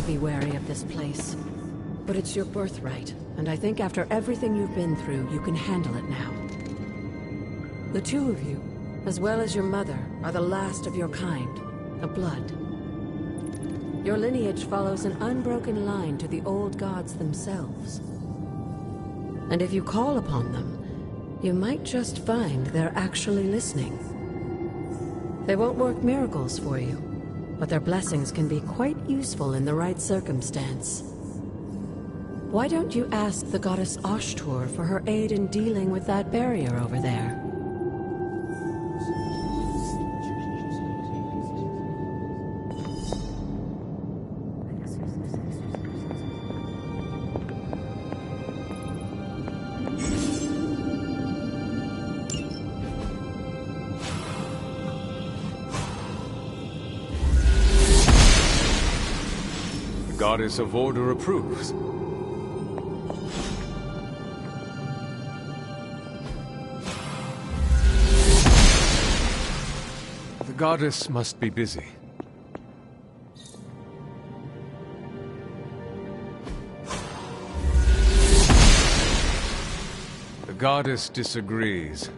be wary of this place. But it's your birthright, and I think after everything you've been through, you can handle it now. The two of you, as well as your mother, are the last of your kind, a blood. Your lineage follows an unbroken line to the old gods themselves. And if you call upon them, you might just find they're actually listening. They won't work miracles for you, but their blessings can be quite useful in the right circumstance. Why don't you ask the goddess Ashtur for her aid in dealing with that barrier over there? The goddess of order approves. The goddess must be busy. The goddess disagrees.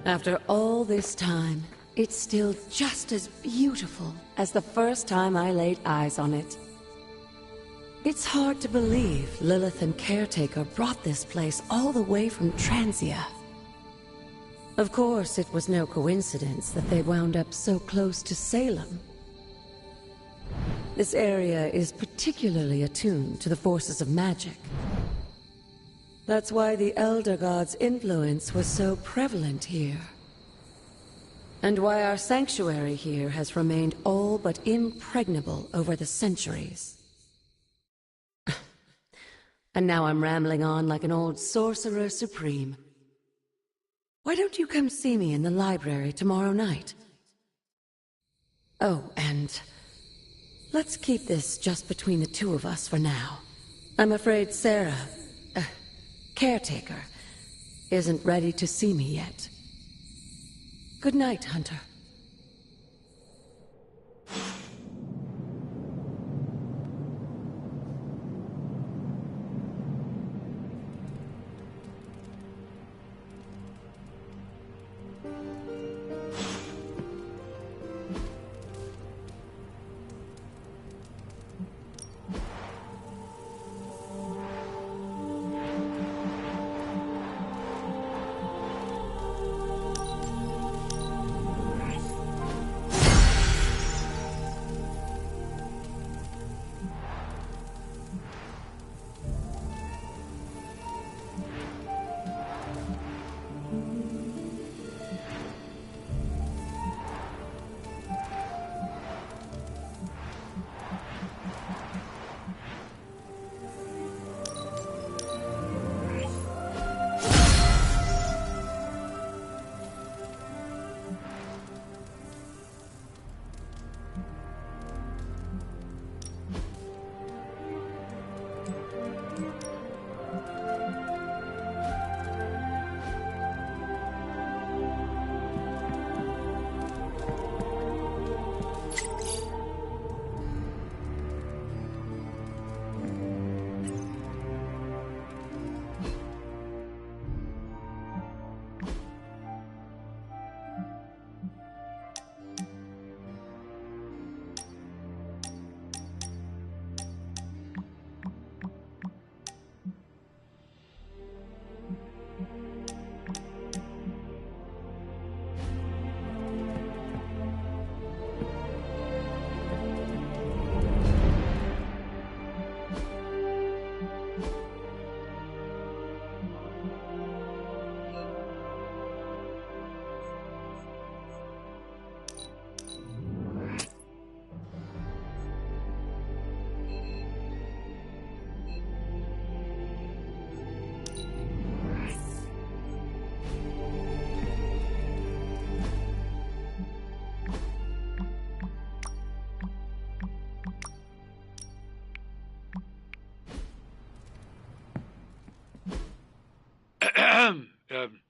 After all this time, it's still just as beautiful as the first time I laid eyes on it. It's hard to believe Lilith and Caretaker brought this place all the way from Transia. Of course, it was no coincidence that they wound up so close to Salem. This area is particularly attuned to the forces of magic. That's why the Elder God's influence was so prevalent here. And why our sanctuary here has remained all but impregnable over the centuries. And now I'm rambling on like an old sorcerer supreme. Why don't you come see me in the library tomorrow night? Oh, and let's keep this just between the two of us for now. I'm afraid Sarah, Caretaker, isn't ready to see me yet. Good night, Hunter.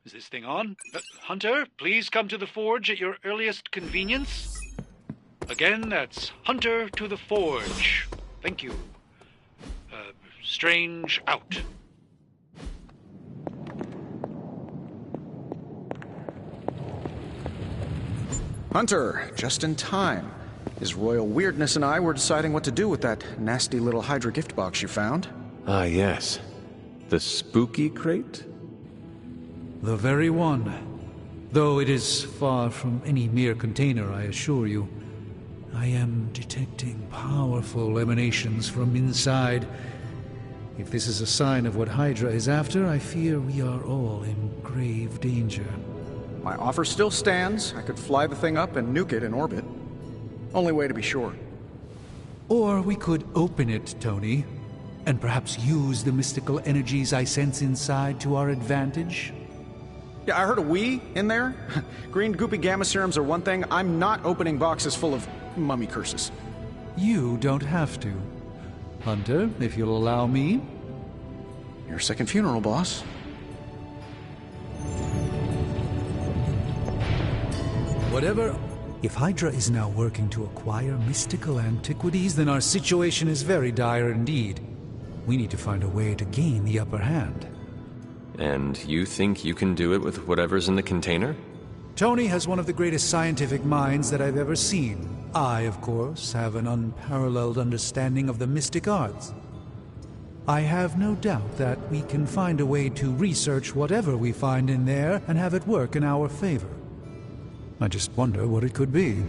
Is this thing on? Hunter, please come to the forge at your earliest convenience. Again, that's Hunter to the forge. Thank you. Strange out. Hunter, just in time. His royal weirdness and I were deciding what to do with that nasty little Hydra gift box you found. Ah, yes. The spooky crate? The very one. Though it is far from any mere container, I assure you. I am detecting powerful emanations from inside. If this is a sign of what Hydra is after, I fear we are all in grave danger. My offer still stands. I could fly the thing up and nuke it in orbit. Only way to be sure. Or we could open it, Tony, and perhaps use the mystical energies I sense inside to our advantage. Yeah, I heard a we in there. Green goopy gamma serums are one thing. I'm not opening boxes full of mummy curses. You don't have to. Hunter, if you'll allow me. Your second funeral, boss. Whatever. If Hydra is now working to acquire mystical antiquities, then our situation is very dire indeed. We need to find a way to gain the upper hand. And you think you can do it with whatever's in the container? Tony has one of the greatest scientific minds that I've ever seen. I, of course, have an unparalleled understanding of the mystic arts. I have no doubt that we can find a way to research whatever we find in there and have it work in our favor. I just wonder what it could be.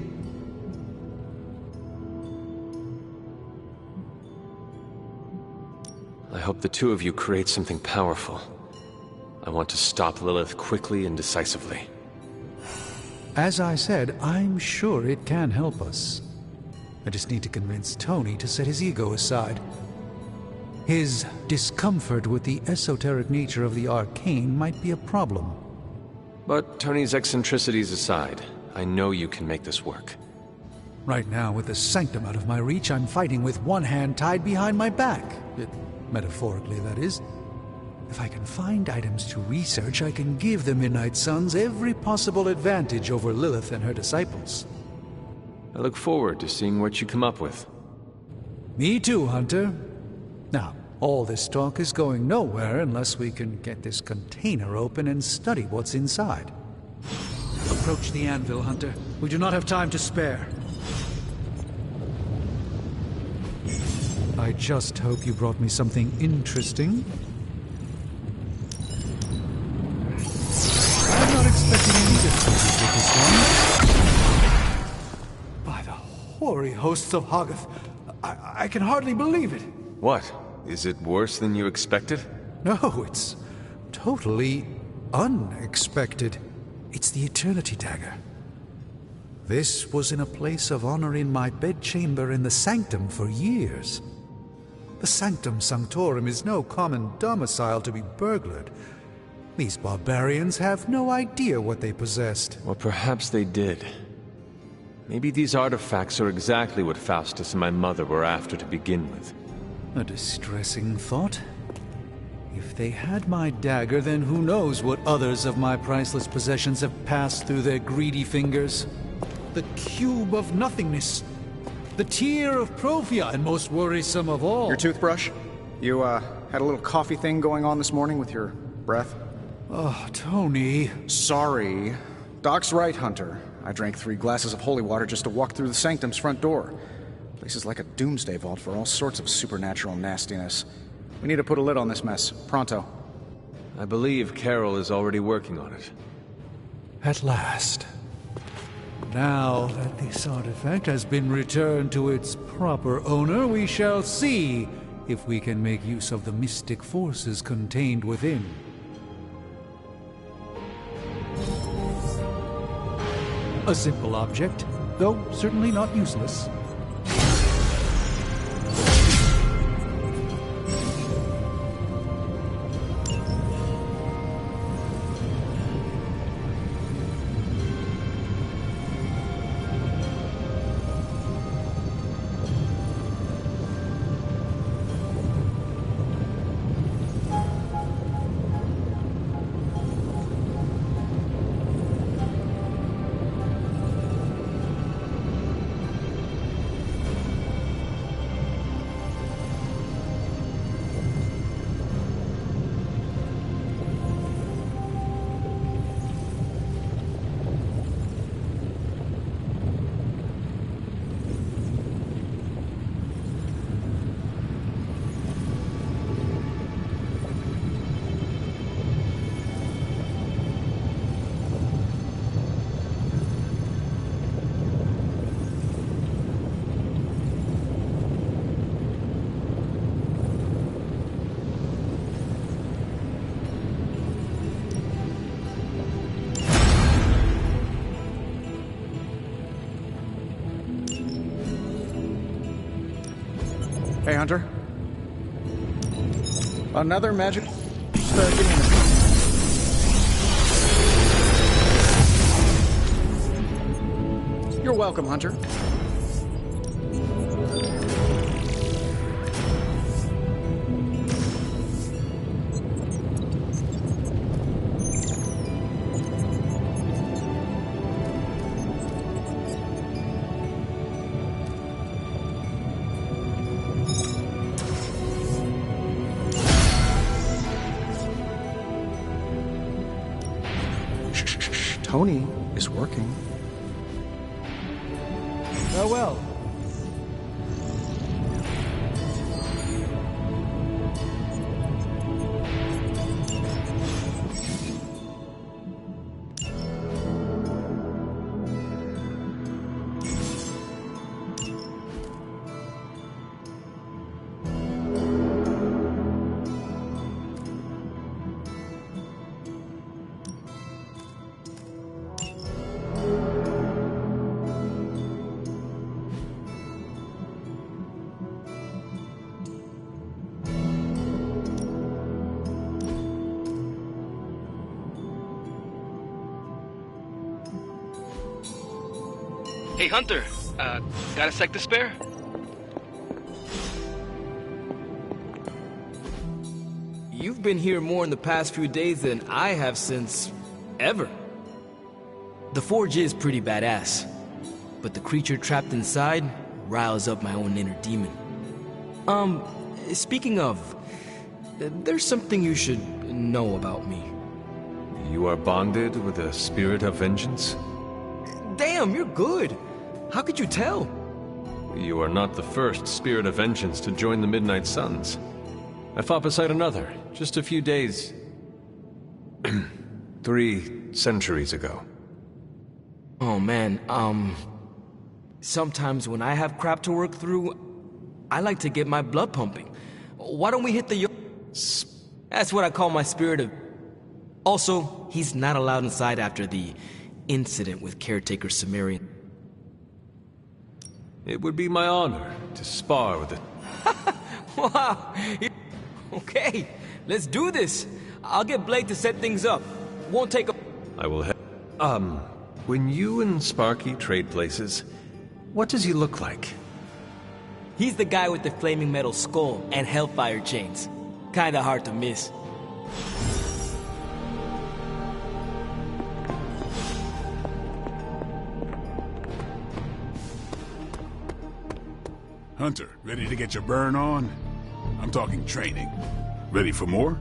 I hope the two of you create something powerful. I want to stop Lilith quickly and decisively. As I said, I'm sure it can help us. I just need to convince Tony to set his ego aside. His discomfort with the esoteric nature of the arcane might be a problem. But Tony's eccentricities aside, I know you can make this work. Right now, with the sanctum out of my reach, I'm fighting with one hand tied behind my back. Metaphorically, that is. If I can find items to research, I can give the Midnight Suns every possible advantage over Lilith and her disciples. I look forward to seeing what you come up with. Me too, Hunter. Now, all this talk is going nowhere unless we can get this container open and study what's inside. Approach the anvil, Hunter. We do not have time to spare. I just hope you brought me something interesting. I'm not expecting any difficulties with this one. By the hoary hosts of Hoggoth, I can hardly believe it. What? Is it worse than you expected? No, it's totally unexpected. It's the Eternity Dagger. This was in a place of honor in my bedchamber in the Sanctum for years. The Sanctum Sanctorum is no common domicile to be burglared. These barbarians have no idea what they possessed. Or perhaps they did. Maybe these artifacts are exactly what Faustus and my mother were after to begin with. A distressing thought. If they had my dagger, then who knows what others of my priceless possessions have passed through their greedy fingers. The cube of nothingness. The tear of Profia, and most worrisome of all. Your toothbrush? You, had a little coffee thing going on this morning with your breath? Oh, Tony. Sorry. Doc's right, Hunter. I drank 3 glasses of holy water just to walk through the Sanctum's front door. Place is like a doomsday vault for all sorts of supernatural nastiness. We need to put a lid on this mess. Pronto. I believe Carol is already working on it. At last. Now that this artifact has been returned to its proper owner, we shall see if we can make use of the mystic forces contained within. A simple object, though certainly not useless. Hunter. Another magic... give me a minute. You're welcome, Hunter. Tony is working. Oh well. Hey, Hunter, got a sec to spare? You've been here more in the past few days than I have since... ever. The forge is pretty badass, but the creature trapped inside riles up my own inner demon. Speaking of, there's something you should know about me. You are bonded with a spirit of vengeance? Damn, you're good. How could you tell? You are not the first spirit of vengeance to join the Midnight Suns. I fought beside another, just a few days... 3 centuries ago. Oh man, sometimes when I have crap to work through, I like to get my blood pumping. Why don't we hit the... That's what I call my spirit of... Also, he's not allowed inside after the incident with Caretaker Sumerian. It would be my honor to spar with it. Wow! Okay, let's do this. I'll get Blake to set things up. Won't take a... I will when you and Sparky trade places, what does he look like? He's the guy with the flaming metal skull and hellfire chains. Kinda hard to miss. Hunter, ready to get your burn on? I'm talking training. Ready for more?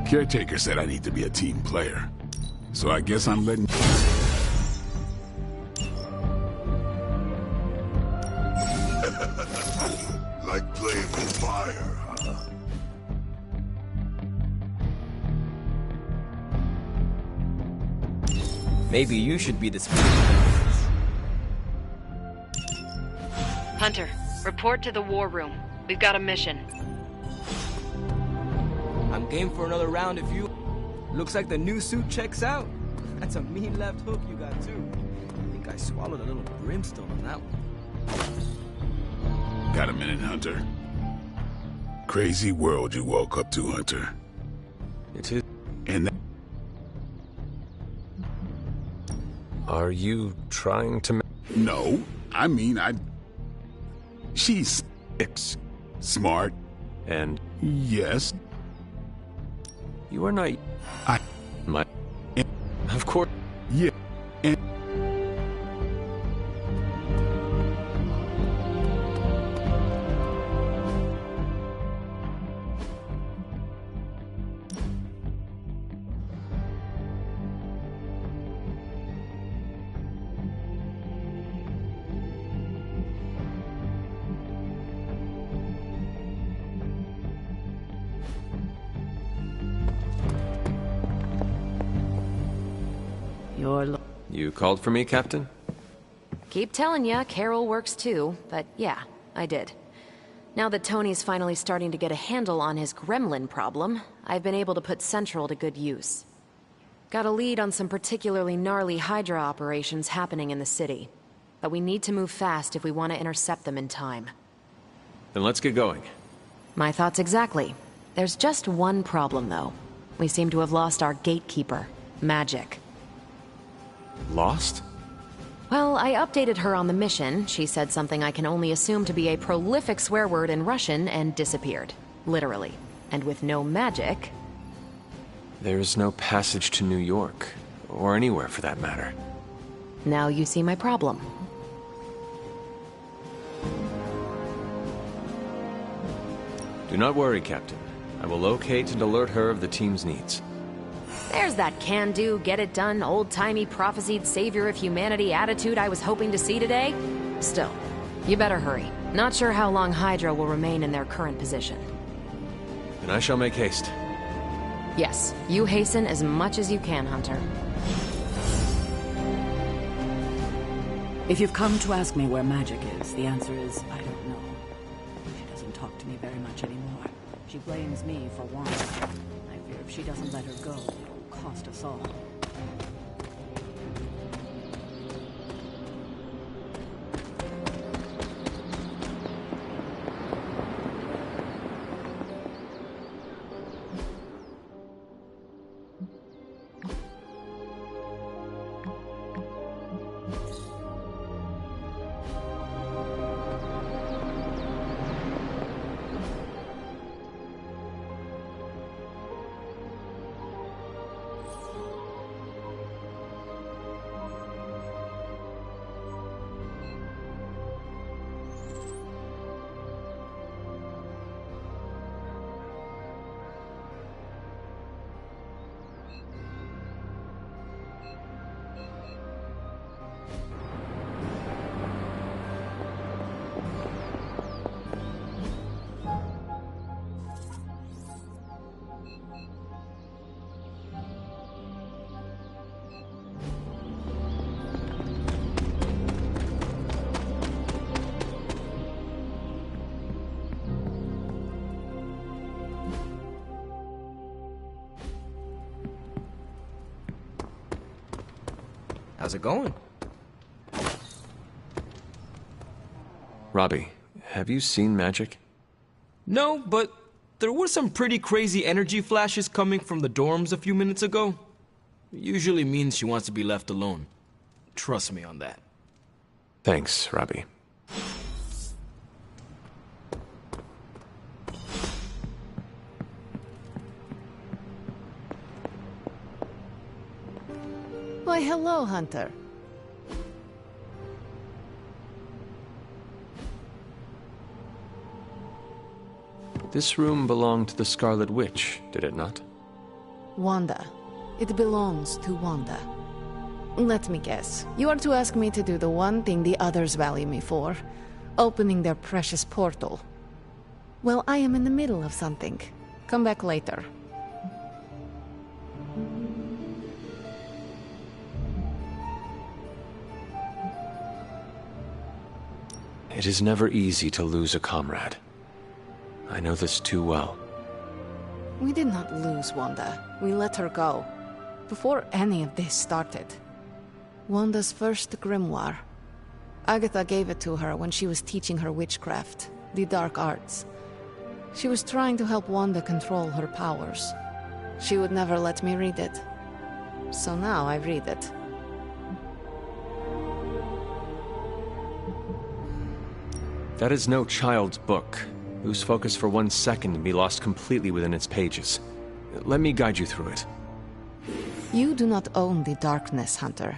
Caretaker said I need to be a team player. So I guess I'm letting... Like playing with fire, huh? Maybe you should be the spirit. Hunter, report to the war room. We've got a mission. I'm game for another round if you... Looks like the new suit checks out. That's a mean left hook you got too. I think I swallowed a little brimstone on that one. Got a minute, Hunter? Crazy world you woke up to, Hunter. It is... And that... Are you trying to... No, I mean, She's... smart. And... Yes. You are not... My... Of course... Yeah. And... You called for me, Captain? Keep telling ya, Carol works too, but yeah, I did. Now that Tony's finally starting to get a handle on his gremlin problem, I've been able to put Central to good use. Got a lead on some particularly gnarly Hydra operations happening in the city. but we need to move fast if we want to intercept them in time. Then let's get going. My thoughts exactly. There's just one problem, though. We seem to have lost our gatekeeper, Magic. Lost? Well, I updated her on the mission. She said something I can only assume to be a prolific swear word in Russian and disappeared. Literally. And with no magic... There's no passage to New York, or anywhere for that matter. Now you see my problem. Do not worry, Captain. I will locate and alert her of the team's needs. There's that can-do, get-it-done, old-timey prophesied savior of humanity attitude I was hoping to see today. Still, you better hurry. Not sure how long Hydra will remain in their current position. Then I shall make haste. Yes, you hasten as much as you can, Hunter. If you've come to ask me where Magic is, the answer is, I don't know. She doesn't talk to me very much anymore. She blames me for wandering. I fear if she doesn't let her go, it'll cost us all. How's it going? Robbie, have you seen Magic? No, but there were some pretty crazy energy flashes coming from the dorms a few minutes ago. It usually means she wants to be left alone. Trust me on that. Thanks, Robbie. Why, hello, Hunter. This room belonged to the Scarlet Witch, did it not? Wanda. It belongs to Wanda. Let me guess. You are to ask me to do the one thing the others value me for. Opening their precious portal. Well, I am in the middle of something. Come back later. It is never easy to lose a comrade. I know this too well. We did not lose Wanda. We let her go. Before any of this started. Wanda's first grimoire. Agatha gave it to her when she was teaching her witchcraft, the dark arts. She was trying to help Wanda control her powers. She would never let me read it. So now I read it. That is no child's book. Lose focus for 1 second and be lost completely within its pages. Let me guide you through it. You do not own the darkness, Hunter.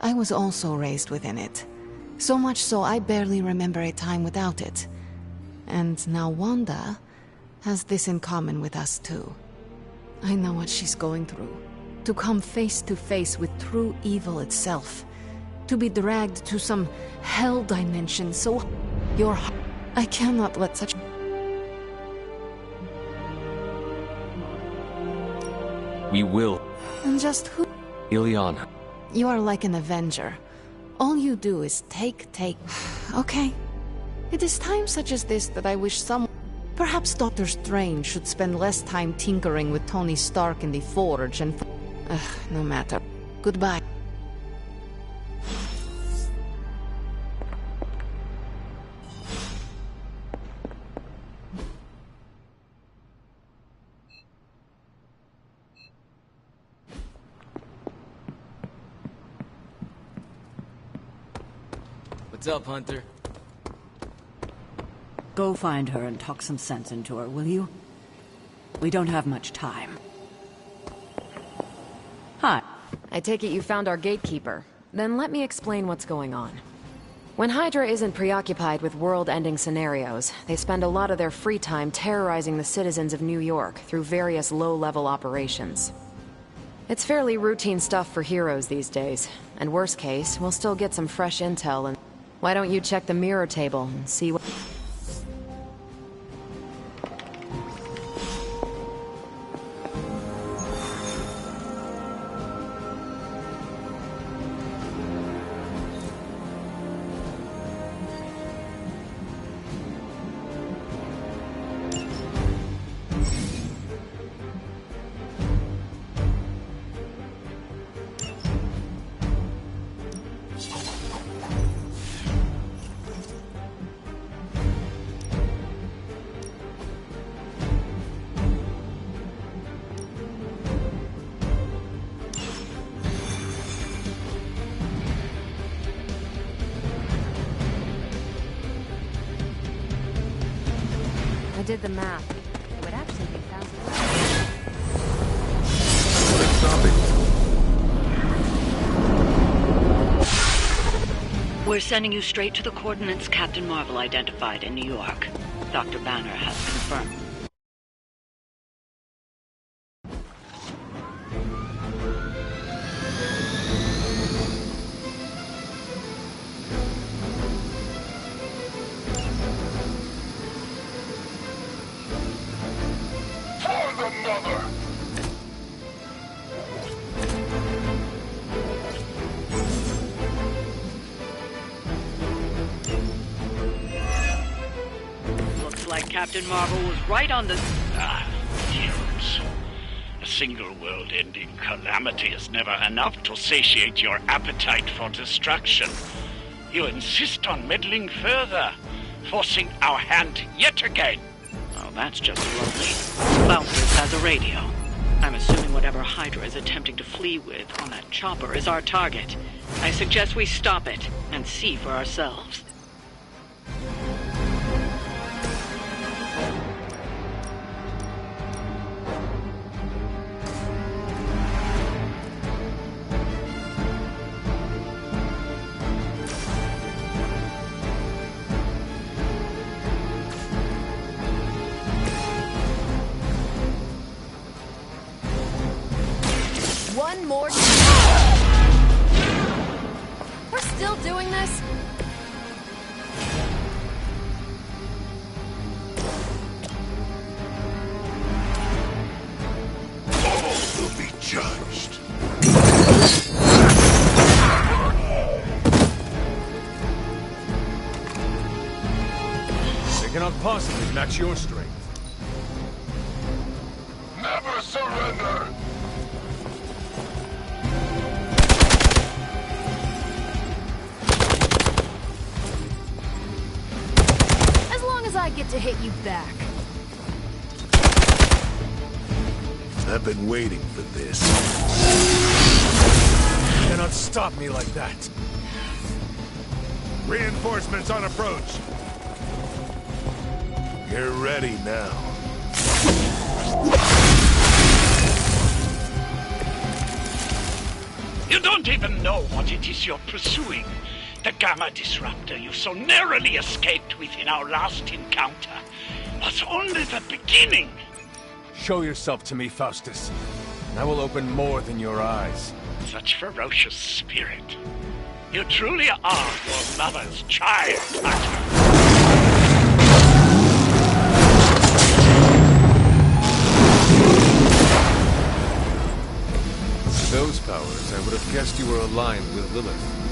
I was also raised within it. So much so I barely remember a time without it. And now Wanda has this in common with us too. I know what she's going through. To come face to face with true evil itself. To be dragged to some hell dimension so... I cannot let such... We will. And just who... Ileana. You are like an Avenger. All you do is take... Okay. It is times such as this that I wish some... Perhaps Doctor Strange should spend less time tinkering with Tony Stark in the Forge and... No matter. Goodbye. What's up, Hunter? Go find her and talk some sense into her, will you? We don't have much time. Hi. I take it you found our gatekeeper. Then let me explain what's going on. When Hydra isn't preoccupied with world-ending scenarios, they spend a lot of their free time terrorizing the citizens of New York through various low-level operations. It's fairly routine stuff for heroes these days, and worst case, we'll still get some fresh intel and... Why don't you check the mirror table and see what... I did the math. It would actually be faster. What's stopping? We're sending you straight to the coordinates Captain Marvel identified in New York. Dr. Banner has confirmed. Captain Marvel was right on the... Heroes. A single world-ending calamity is never enough to satiate your appetite for destruction. You insist on meddling further, forcing our hand yet again. Oh, that's just lovely. Bouncers has a radio. I'm assuming whatever Hydra is attempting to flee with on that chopper is our target. I suggest we stop it and see for ourselves. One more... We're still doing this? All will be judged. They cannot possibly match your strength. Never surrender! I get to hit you back. I've been waiting for this. You cannot stop me like that. Reinforcements on approach. You're ready now. You don't even know what it is you're pursuing. The Gamma Disruptor you so narrowly escaped with in our last encounter was only the beginning. Show yourself to me, Faustus, and I will open more than your eyes. Such ferocious spirit. You truly are your mother's child, Hunter. With those powers, I would have guessed you were aligned with Lilith.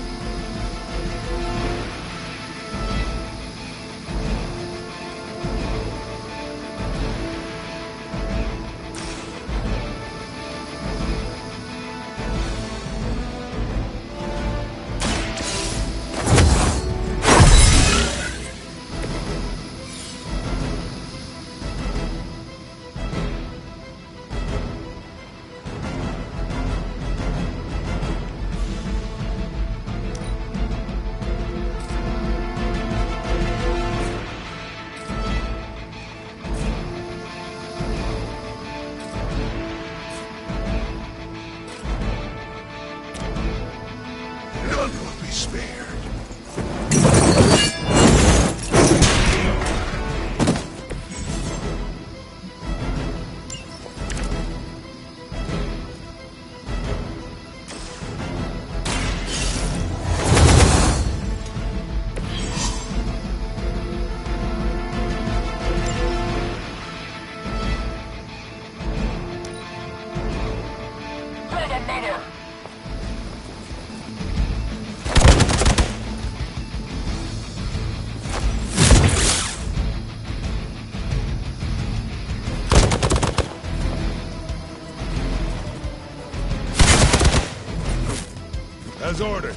As ordered.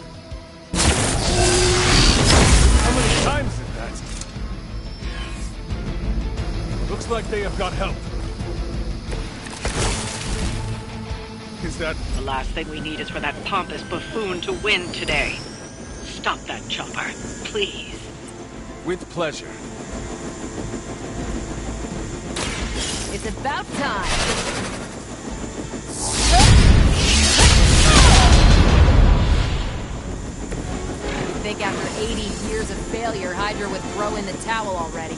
How many times is that? Looks like they have got help. Is that... The last thing we need is for that pompous buffoon to win today. Stop that chopper, please. With pleasure. It's about time. You'd think after 80 years of failure, Hydra would throw in the towel already.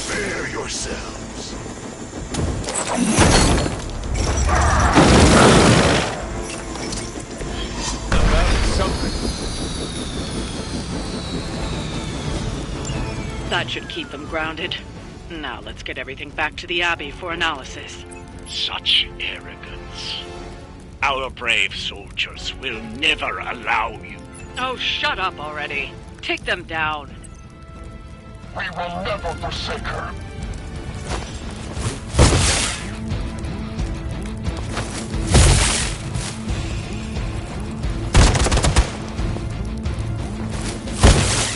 Prepare yourselves. That should keep them grounded. Now let's get everything back to the Abbey for analysis. Such arrogance. Our brave soldiers will never allow you. Oh, shut up already. Take them down. We will never forsake her.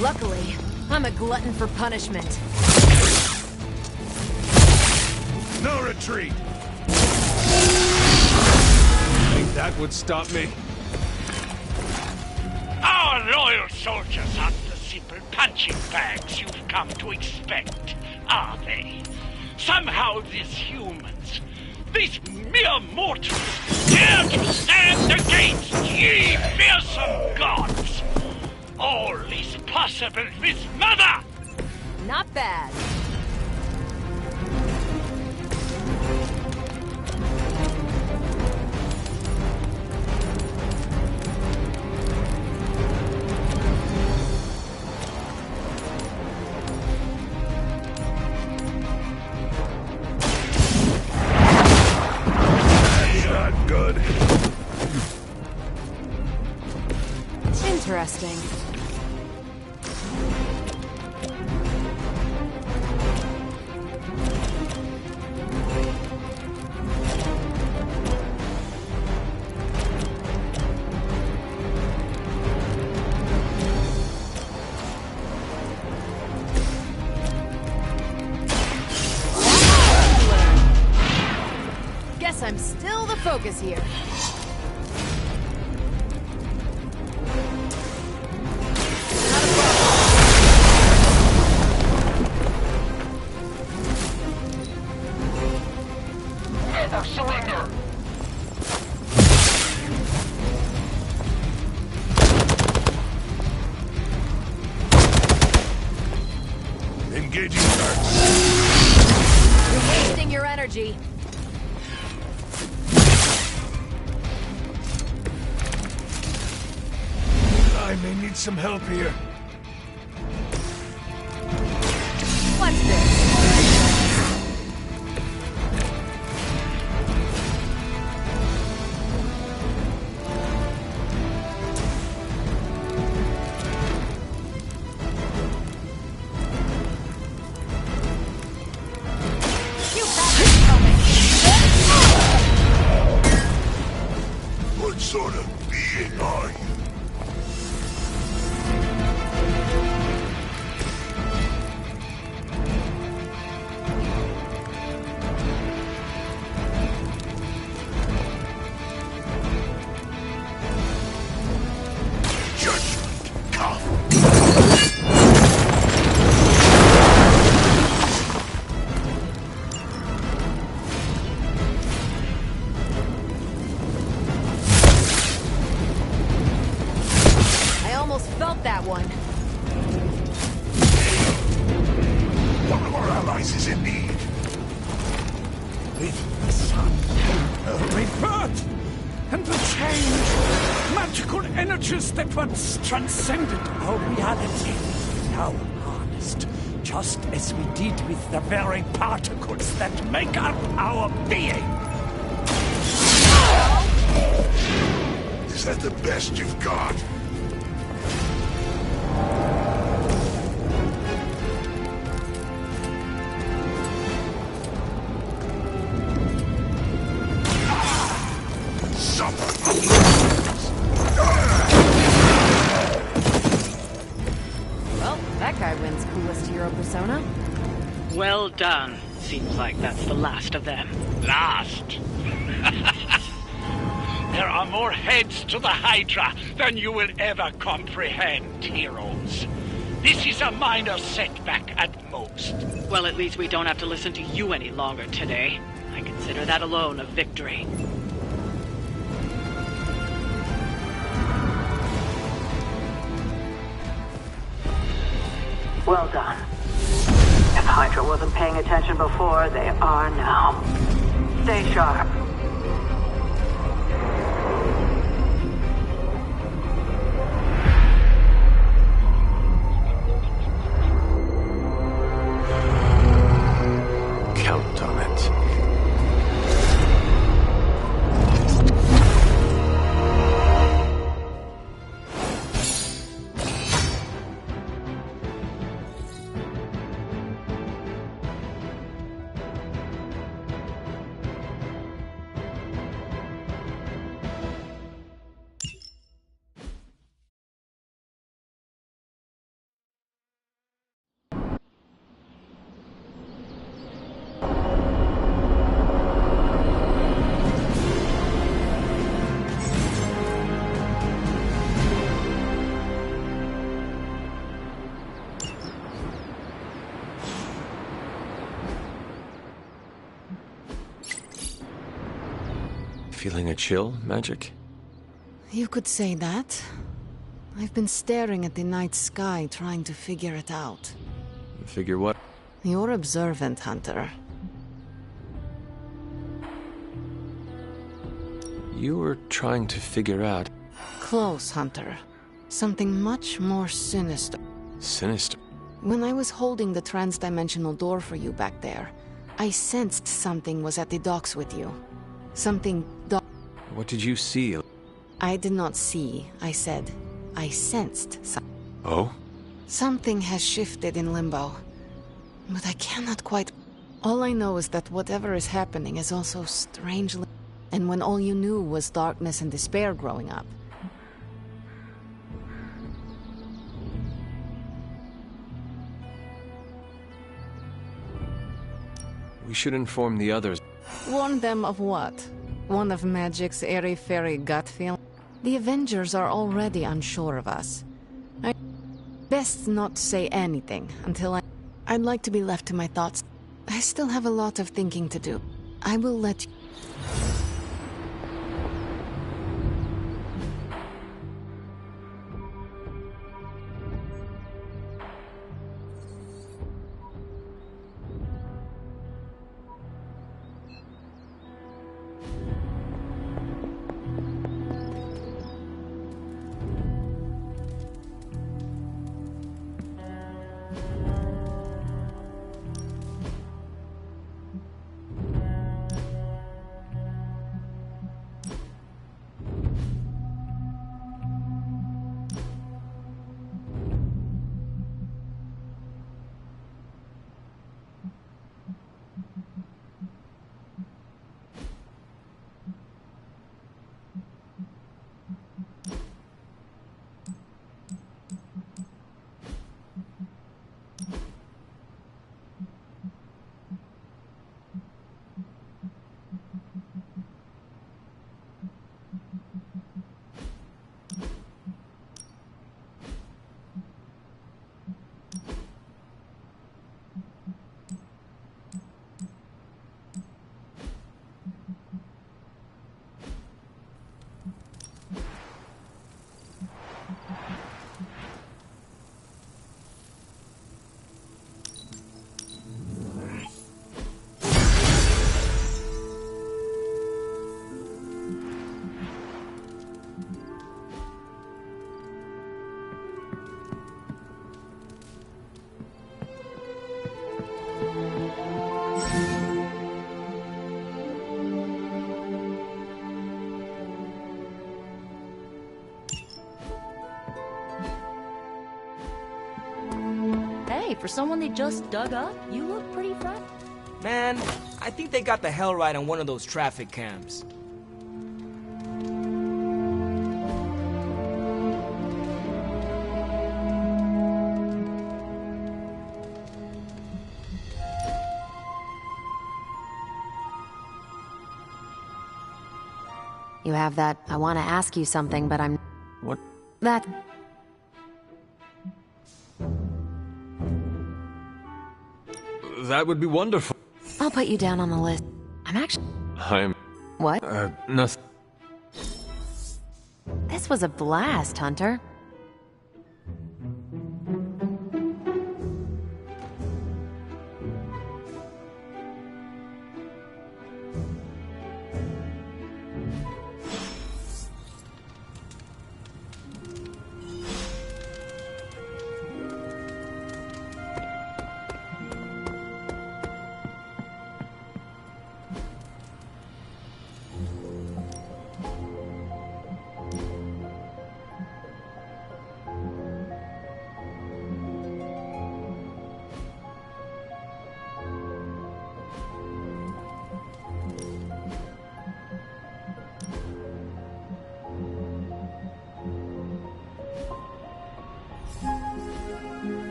Luckily, I'm a glutton for punishment. No retreat! Think that would stop me? Our loyal soldiers aren't the simple punching bags you've come to expect, are they? Somehow these humans, these mere mortals, dare to stand against ye fearsome gods! All is possible with Mother! Not bad. Not good. Interesting. Guess I'm still the focus here. Never surrender! Engaging target. You're wasting your energy. I may need some help here. What's this? You have it coming. What sort of being are you? Enterprise is in need. With the sun came a rebirth and a change. Magical energies that once transcended our reality, now harnessed, just as we did with the very particles that make up our being. Is that the best you've got? Well, that guy wins coolest hero persona. Well done. Seems like that's the last of them. Last? There are more heads to the Hydra than you will ever comprehend, heroes. This is a minor setback at most. Well, at least we don't have to listen to you any longer today. I consider that alone a victory. Well done. If Hydra wasn't paying attention before, they are now. Stay sharp. Count on it. Feeling a chill, Magic? You could say that. I've been staring at the night sky, trying to figure it out. Figure what? You're observant, Hunter. You were trying to figure out... Close, Hunter. Something much more sinister. Sinister? When I was holding the trans-dimensional door for you back there, I sensed something was at the docks with you. Something dark. What did you see? I did not see, I said. I sensed something. Oh? Something has shifted in limbo. But I cannot quite... All I know is that whatever is happening is also strangely... And when all you knew was darkness and despair growing up. We should inform the others. Warn them of what? One of Magic's airy-fairy gut feel? The Avengers are already unsure of us. Best not say anything until I'd like to be left to my thoughts. I still have a lot of thinking to do. I will let you... for someone they just dug up, you look pretty fresh. Man, I think they got the hell right on one of those traffic cams. You have that, I want to ask you something, but I'm... What? That... That would be wonderful. I'll put you down on the list. I'm actually... What? Nothing. This was a blast, Hunter.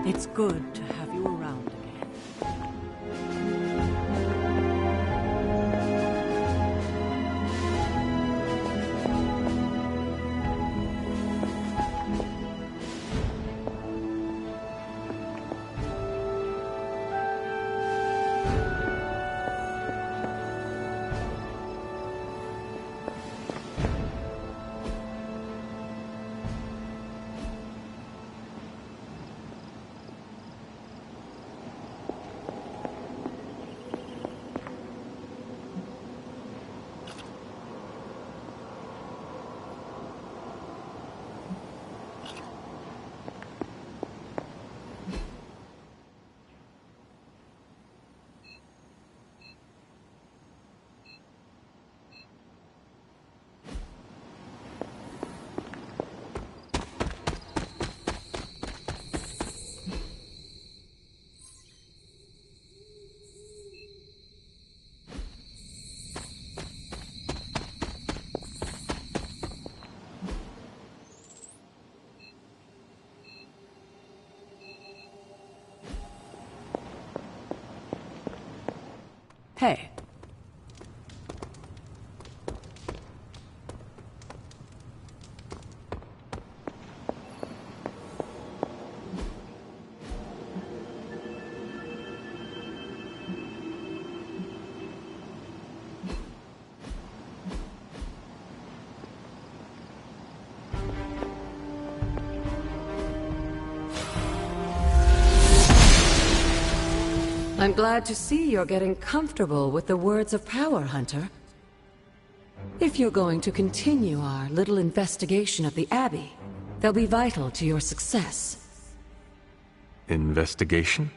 It's good to have you around again. Hey. I'm glad to see you're getting comfortable with the words of power, Hunter. If you're going to continue our little investigation of the Abbey, they'll be vital to your success. Investigation?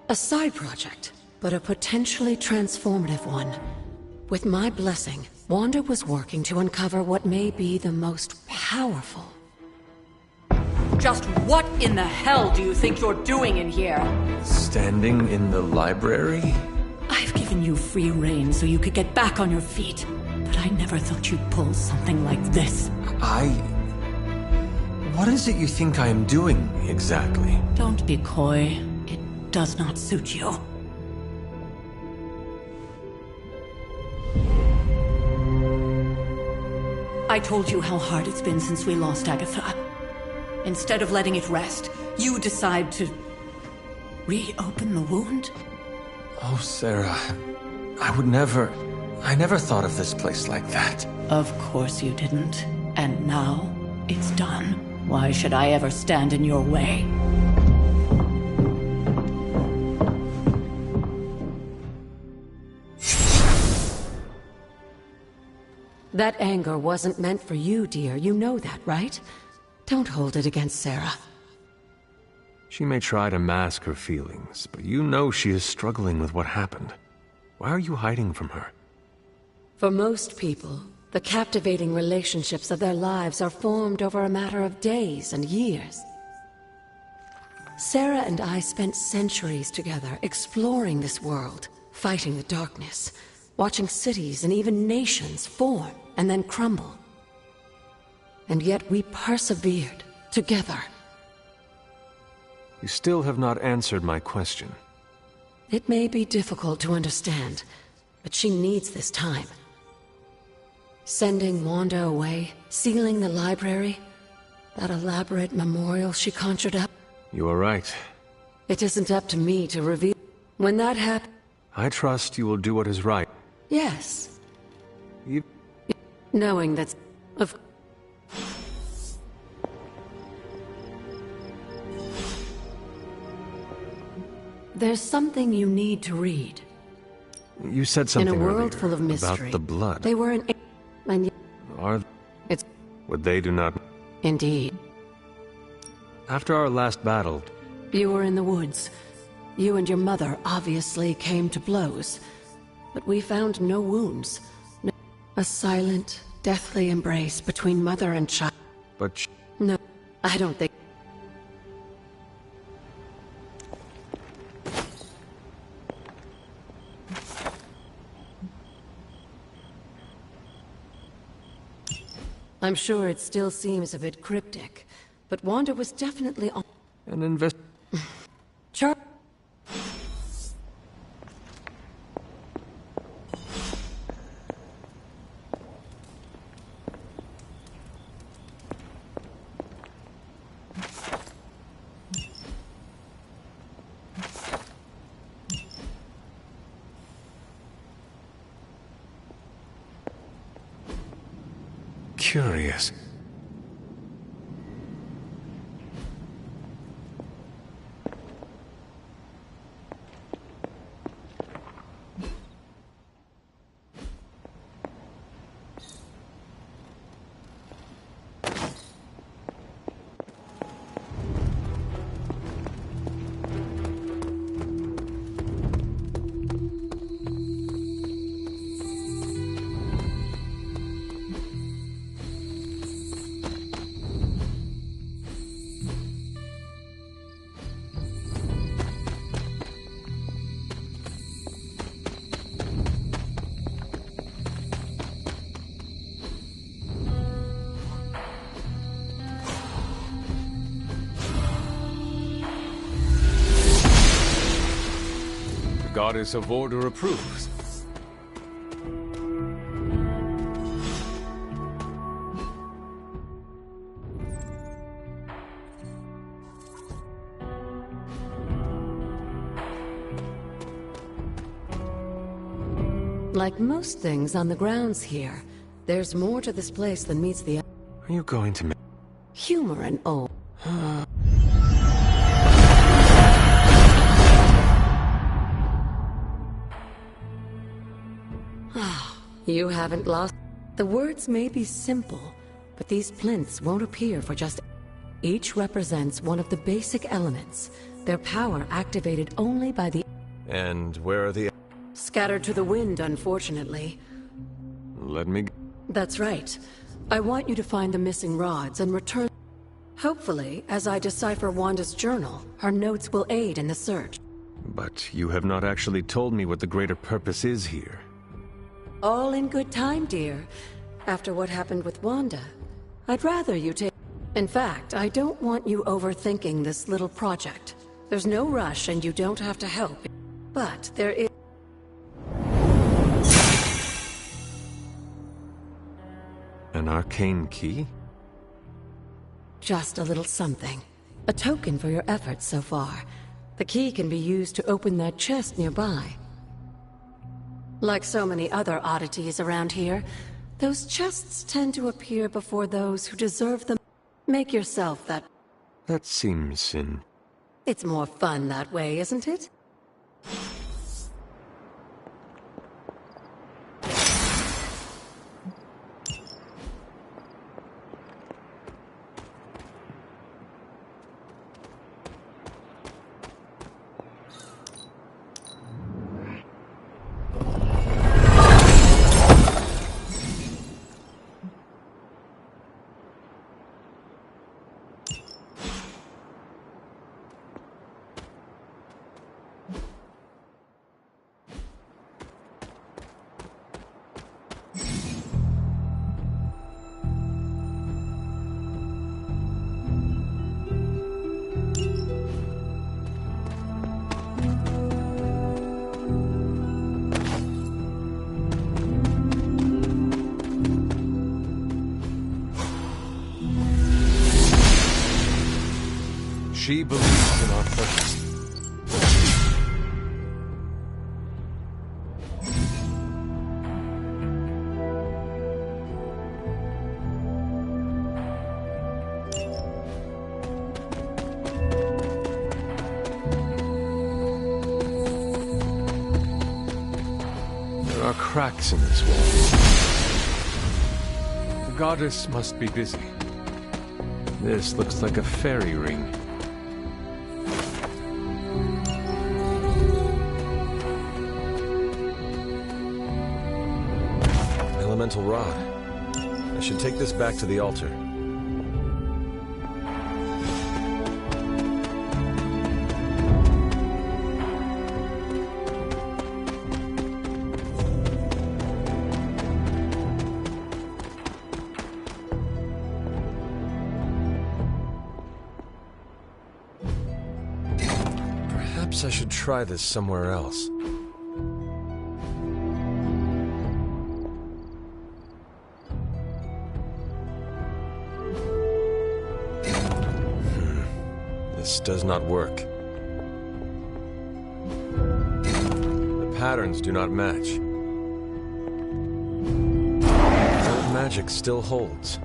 A side project, but a potentially transformative one. With my blessing, Wanda was working to uncover what may be the most powerful. Just what in the hell do you think you're doing in here? Standing in the library? I've given you free rein so you could get back on your feet, but I never thought you'd pull something like this. What is it you think I am doing, exactly? Don't be coy. It does not suit you. I told you how hard it's been since we lost Agatha. Instead of letting it rest, you decide to reopen the wound? Oh, Sarah, I never thought of this place like that. Of course you didn't. And now, it's done. Why should I ever stand in your way? That anger wasn't meant for you, dear. You know that, right? Don't hold it against Sarah. She may try to mask her feelings, but you know she is struggling with what happened. Why are you hiding from her? For most people, The captivating relationships of their lives are formed over a matter of days and years. Sarah and I spent centuries together exploring this world, fighting the darkness, watching cities and even nations form and then crumble. And yet we persevered together. You still have not answered my question. It may be difficult to understand, but she needs this time. Sending Wanda away, sealing the library, that elaborate memorial she conjured up. You are right. It isn't up to me to reveal. When that happens... I trust you will do what is right. Yes. You... Knowing that's... of... There's something you need to read. You said something in a world earlier full of mystery, about the blood. They were an... and Are... It's... Would they do not... Indeed. After our last battle... You were in the woods. You and your mother obviously came to blows. But we found no wounds. A silent, deathly embrace between mother and child. But... No, I don't think... I'm sure it still seems a bit cryptic, but Wanda was definitely on... An invest... Char... Curious. Goddess of Order approves. Like most things on the grounds here, there's more to this place than meets the eye. Are you going to make... Humor and all. You haven't lost... The words may be simple, but these plinths won't appear for just... Each represents one of the basic elements, their power activated only by the... And where are the... Scattered to the wind, unfortunately. Let me... That's right. I want you to find the missing rods and return... Hopefully, as I decipher Wanda's journal, her notes will aid in the search. But you have not actually told me what the greater purpose is here. All in good time, dear. After what happened with Wanda, I'd rather you take... In fact, I don't want you overthinking this little project. There's no rush and you don't have to help. But there is... An arcane key? Just a little something. A token for your efforts so far. The key can be used to open that chest nearby. Like so many other oddities around here, those chests tend to appear before those who deserve them. Make yourself that... That seems in... It's more fun that way, isn't it? She believes in our purpose. There are cracks in this wall. The goddess must be busy. This looks like a fairy ring. Elemental rod. I should take this back to the altar. Perhaps I should try this somewhere else. This does not work. The patterns do not match. That magic still holds.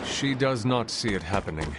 She does not see it happening.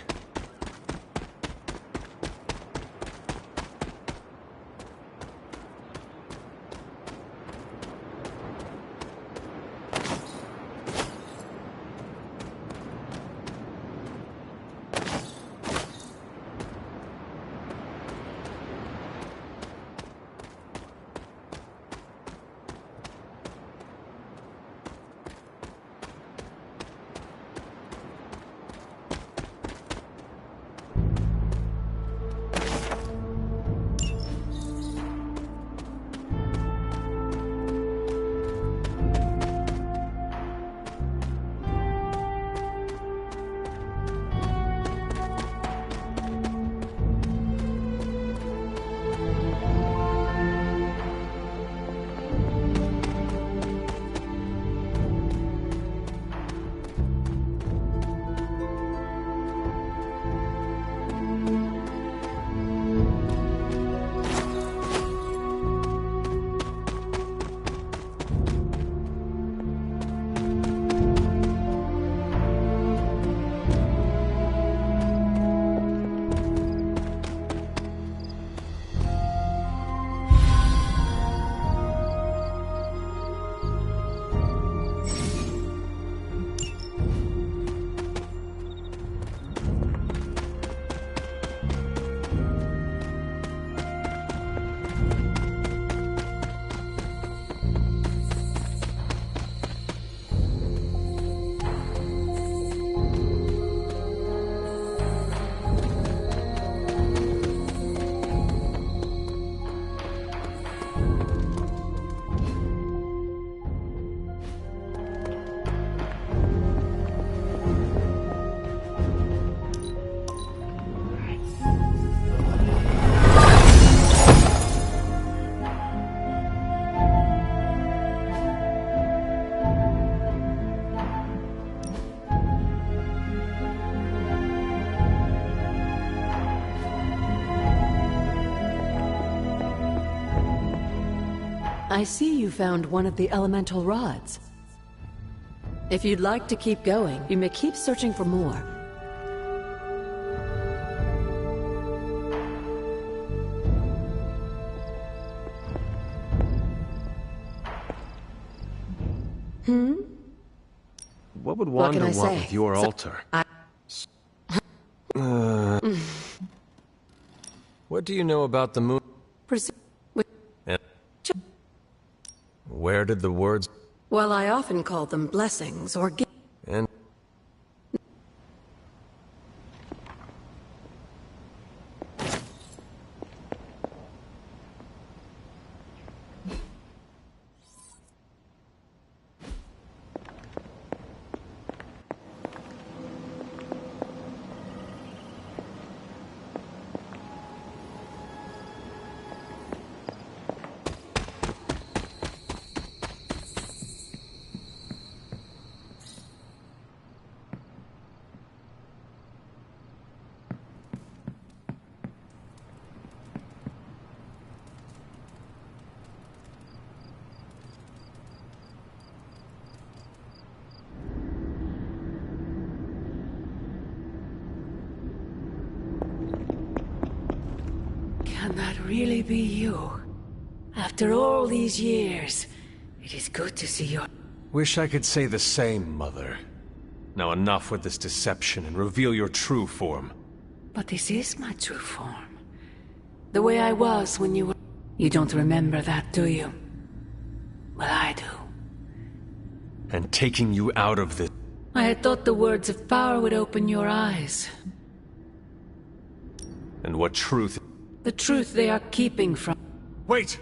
I see you found one of the elemental rods. If you'd like to keep going, you may keep searching for more. What would Wanda want say? with your altar? What do you know about the moon? And where did the words... Well, I often call them blessings or gifts. And Can that really be you? After all these years, it is good to see your... Wish I could say the same, Mother. Now enough with this deception and reveal your true form. But this is my true form. The way I was when you were... You don't remember that, do you? Well, I do. And taking you out of this... I had thought the words of power would open your eyes. And what truth... The truth they are keeping from... Wait!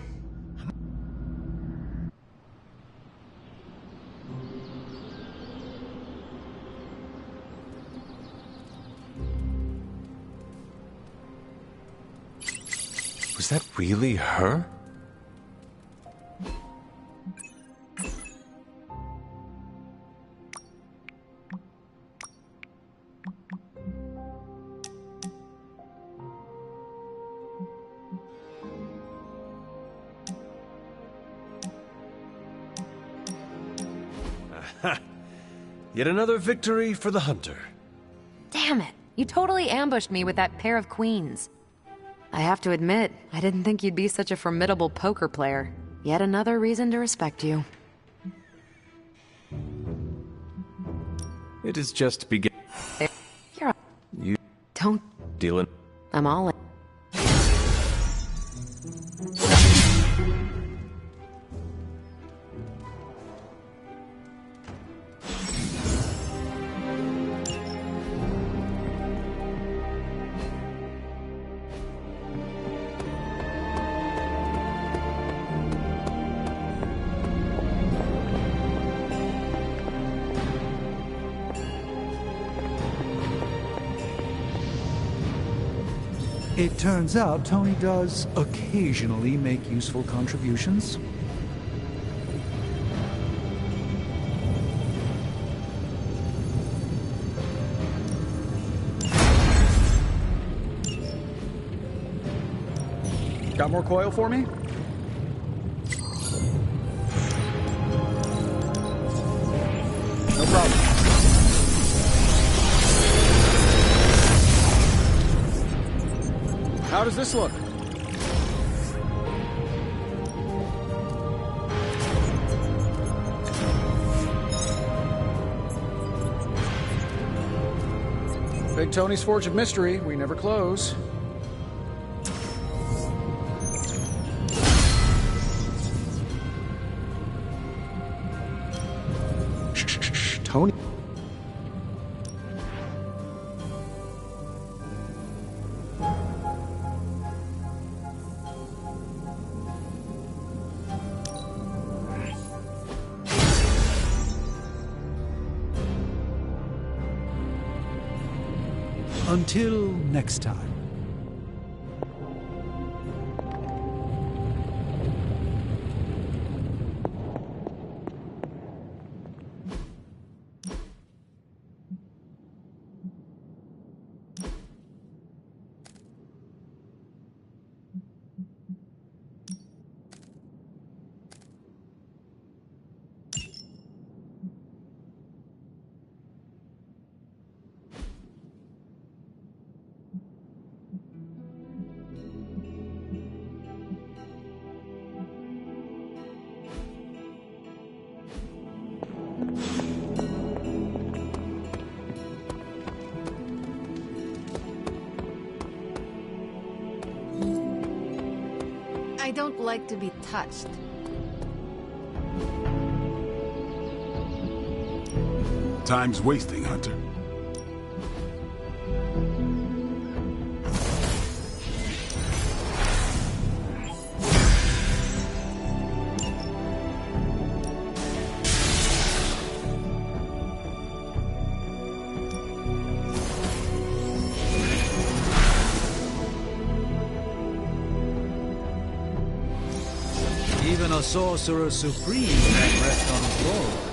Was that really her? Yet another victory for the hunter. Damn it! You totally ambushed me with that pair of queens. I have to admit, I didn't think you'd be such a formidable poker player. Yet another reason to respect you. It is just begin. You're... You... Don't... Dealing... I'm all in. It turns out Tony does occasionally make useful contributions. Got more coil for me? No problem. How does this look? Big Tony's Forge of Mystery. We never close. Shh, Tony. Until next time. I don't like to be touched. Time's wasting, Hunter. Even a sorcerer supreme can rest on his laurels.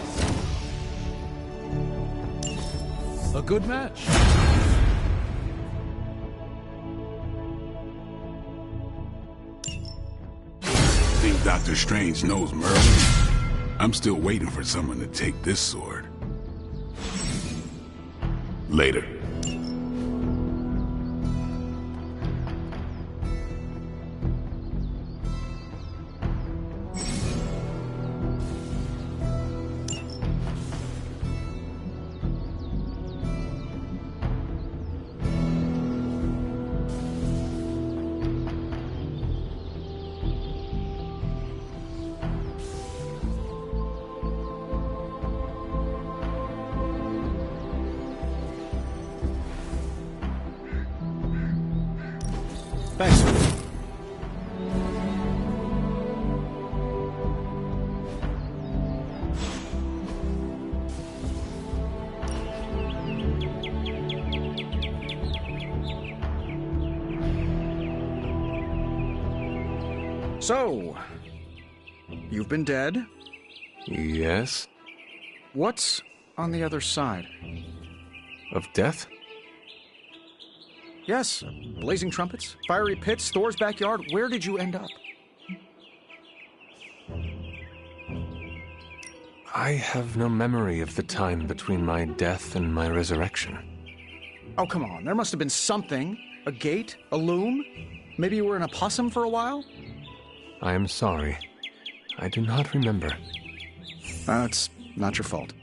A good match. Think Dr. Strange knows Merlin? I'm still waiting for someone to take this sword. Later. Thanks. So, you've been dead? Yes? What's on the other side? Of death? Yes, blazing trumpets, fiery pits, Thor's backyard. Where did you end up? I have no memory of the time between my death and my resurrection. Oh, come on. There must have been something. A gate? A loom? Maybe you were in a possum for a while? I am sorry. I do not remember. It's not your fault.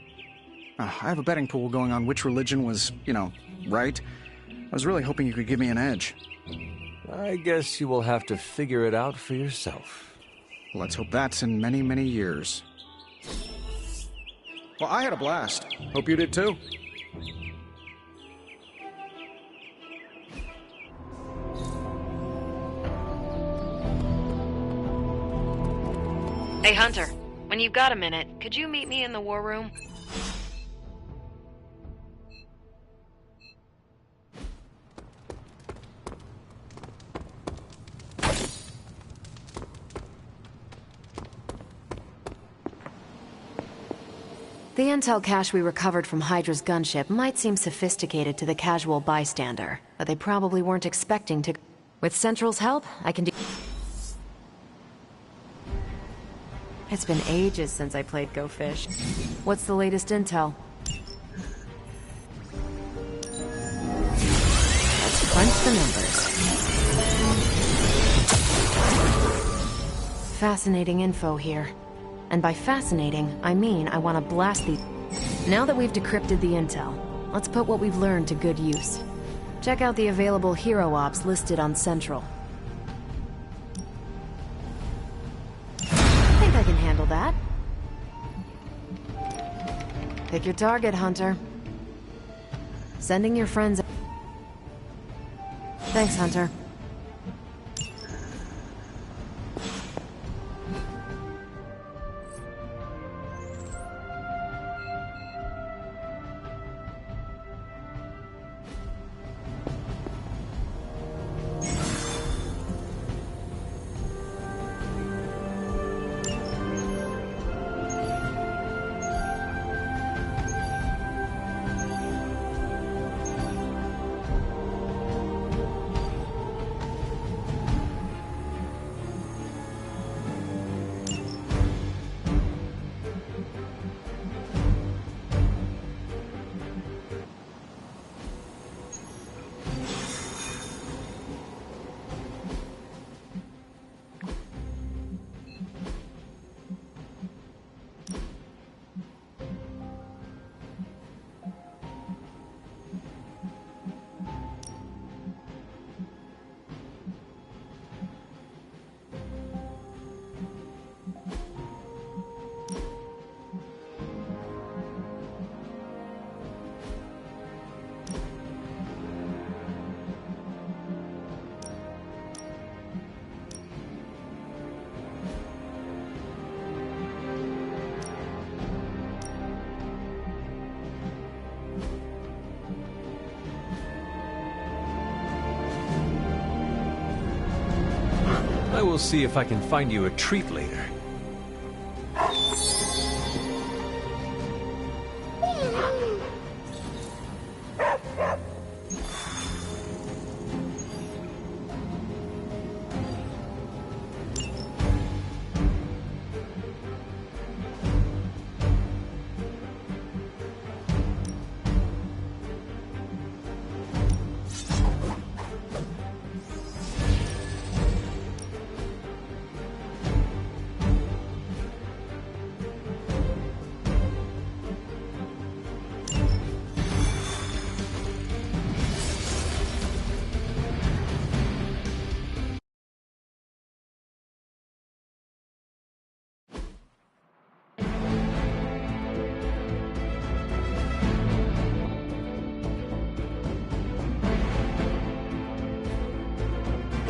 I have a betting pool going on which religion was, right. I was really hoping you could give me an edge. I guess you will have to figure it out for yourself. Let's hope that's in many, many years. Well, I had a blast. Hope you did too. Hey, Hunter. When you've got a minute, could you meet me in the war room? The intel cache we recovered from Hydra's gunship might seem sophisticated to the casual bystander, but they probably weren't expecting to... With Central's help, I can do... It's been ages since I played Go Fish. What's the latest intel? Let's crunch the numbers. Fascinating info here. And by fascinating, I mean I want to blast these... Now that we've decrypted the intel, let's put what we've learned to good use. Check out the available hero ops listed on Central. I can handle that. Pick your target, Hunter. Sending your friends... Thanks, Hunter. I will see if I can find you a treat later.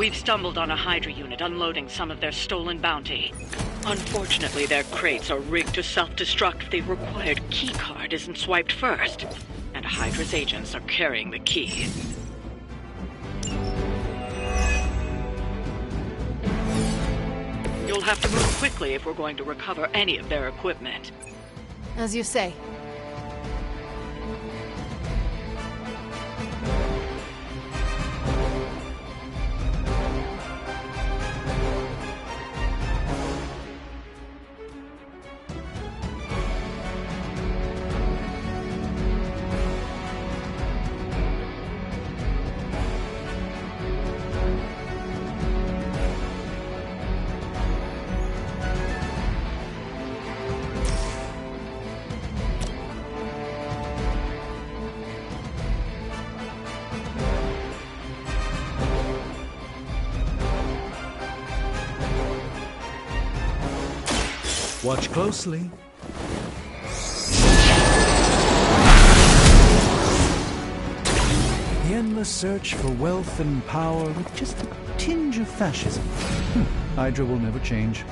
We've stumbled on a Hydra unit unloading some of their stolen bounty. Unfortunately, their crates are rigged to self-destruct if the required keycard isn't swiped first. And Hydra's agents are carrying the key. You'll have to move quickly if we're going to recover any of their equipment. As you say. Watch closely. The endless search for wealth and power with just a tinge of fascism. Hydra will never change.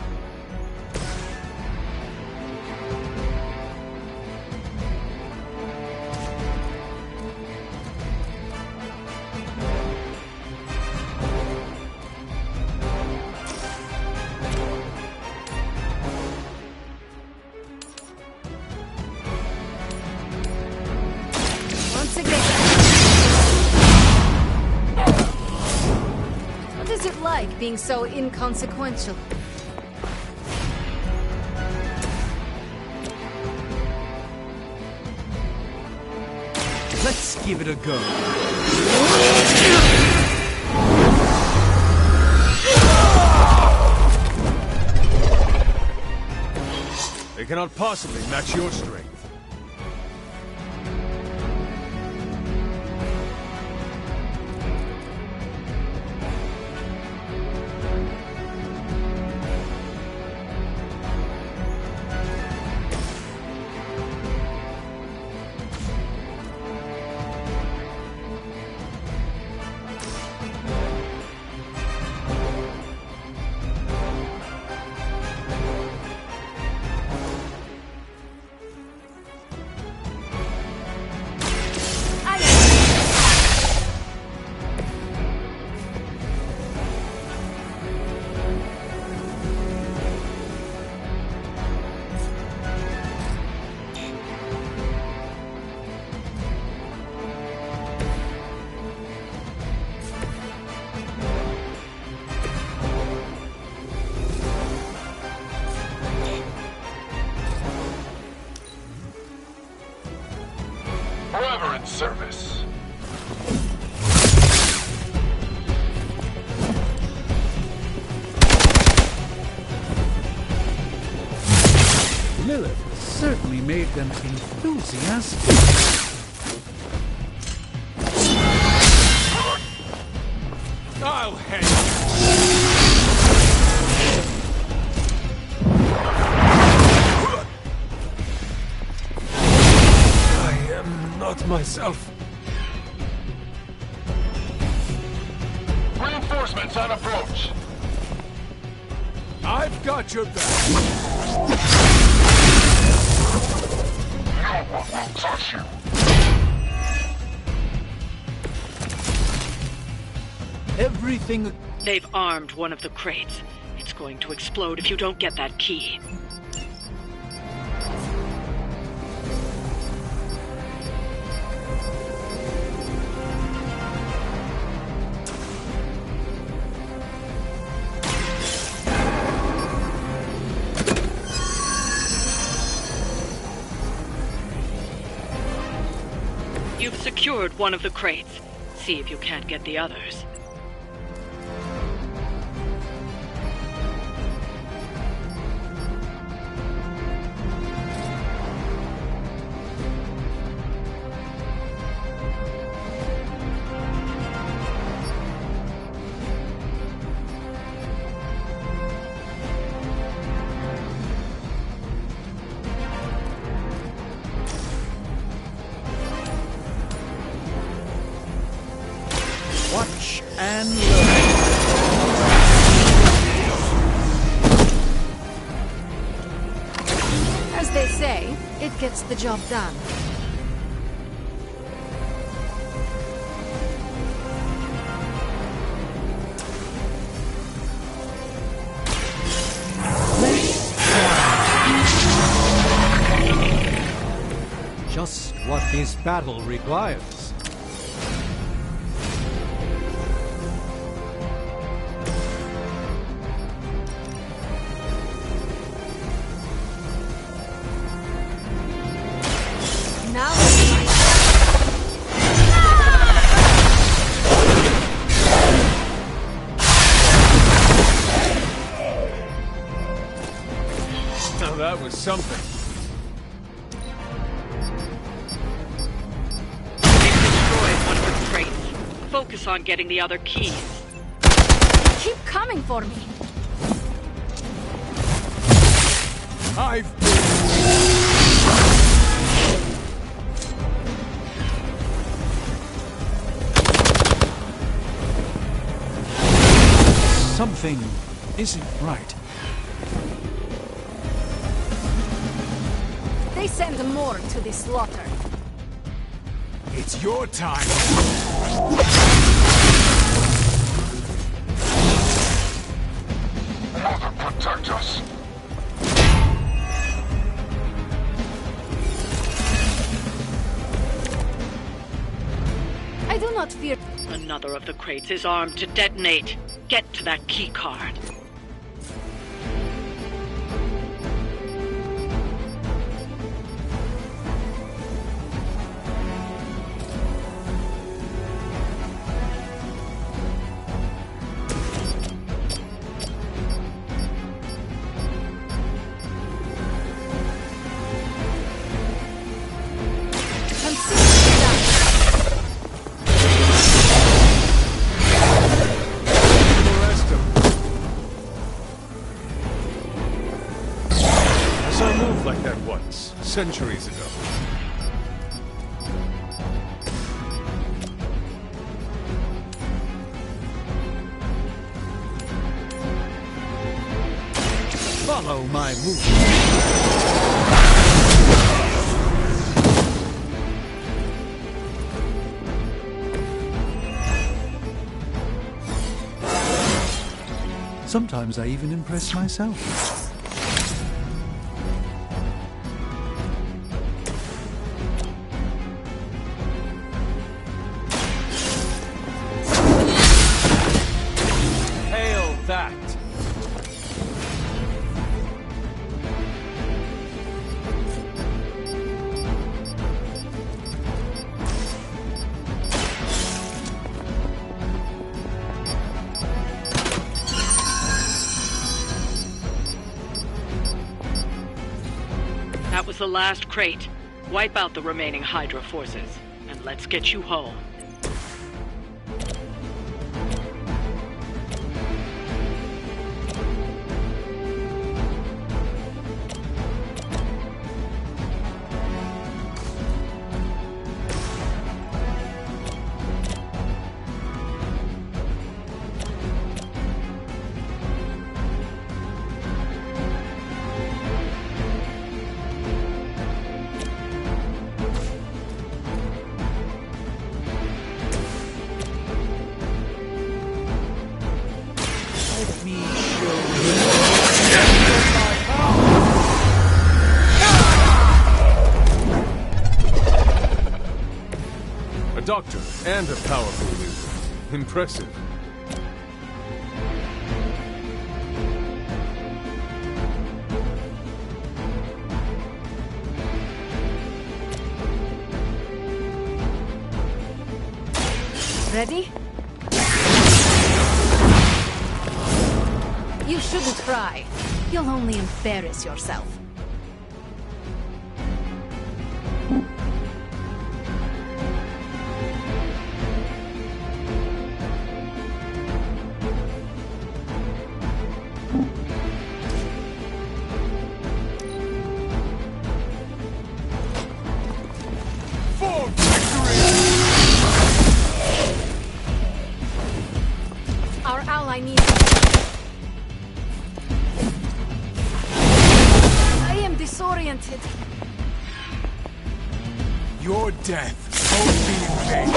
Being so inconsequential. Let's give it a go. They cannot possibly match your strength. Forever in service. Lilith certainly made them enthusiastic. I'll hang. Not myself. Reinforcements on approach. I've got your back. No one will touch you. Everything... They've armed one of the crates. It's going to explode if you don't get that key. You've secured one of the crates. See if you can't get the others. Watch and learn. It gets the job done. Just what this battle requires. Now Now that was something. One of the crates. Focus on getting the other keys. keep coming for me. I've Something isn't right. They send more to the slaughter. It's your time. Mother, protect us. I do not fear. Another of the crates is armed to detonate. Get to that key card. centuries ago. Follow my movement. Sometimes I even impress myself. That was the last crate. Wipe out the remaining Hydra forces, and let's get you home. Doctor and a powerful user. Impressive. Ready? You shouldn't cry. You'll only embarrass yourself. Your death won't be in vain.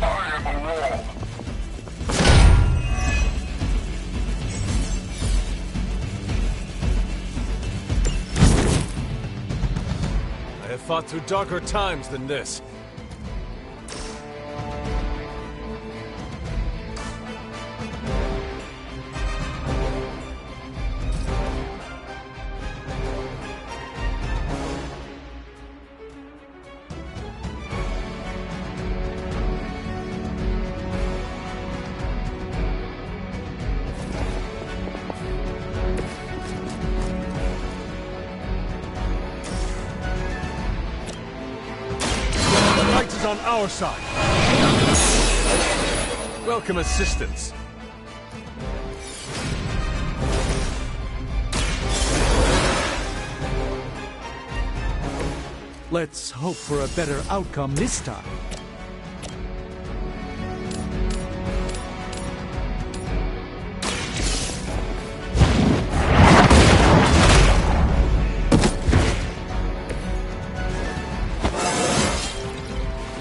I am a wall. I have fought through darker times than this. On our side. Welcome assistance. Let's hope for a better outcome this time.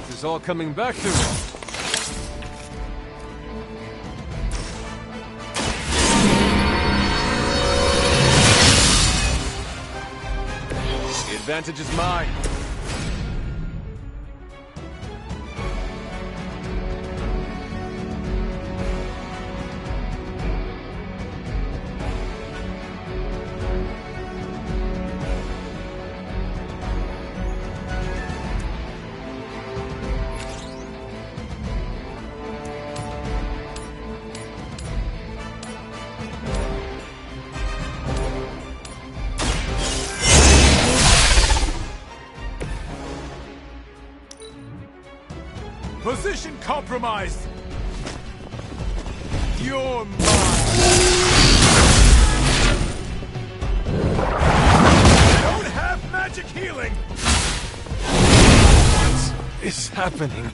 It's all coming back to me. The advantage is mine. Position compromised. You're mine. I don't have magic healing. What is happening?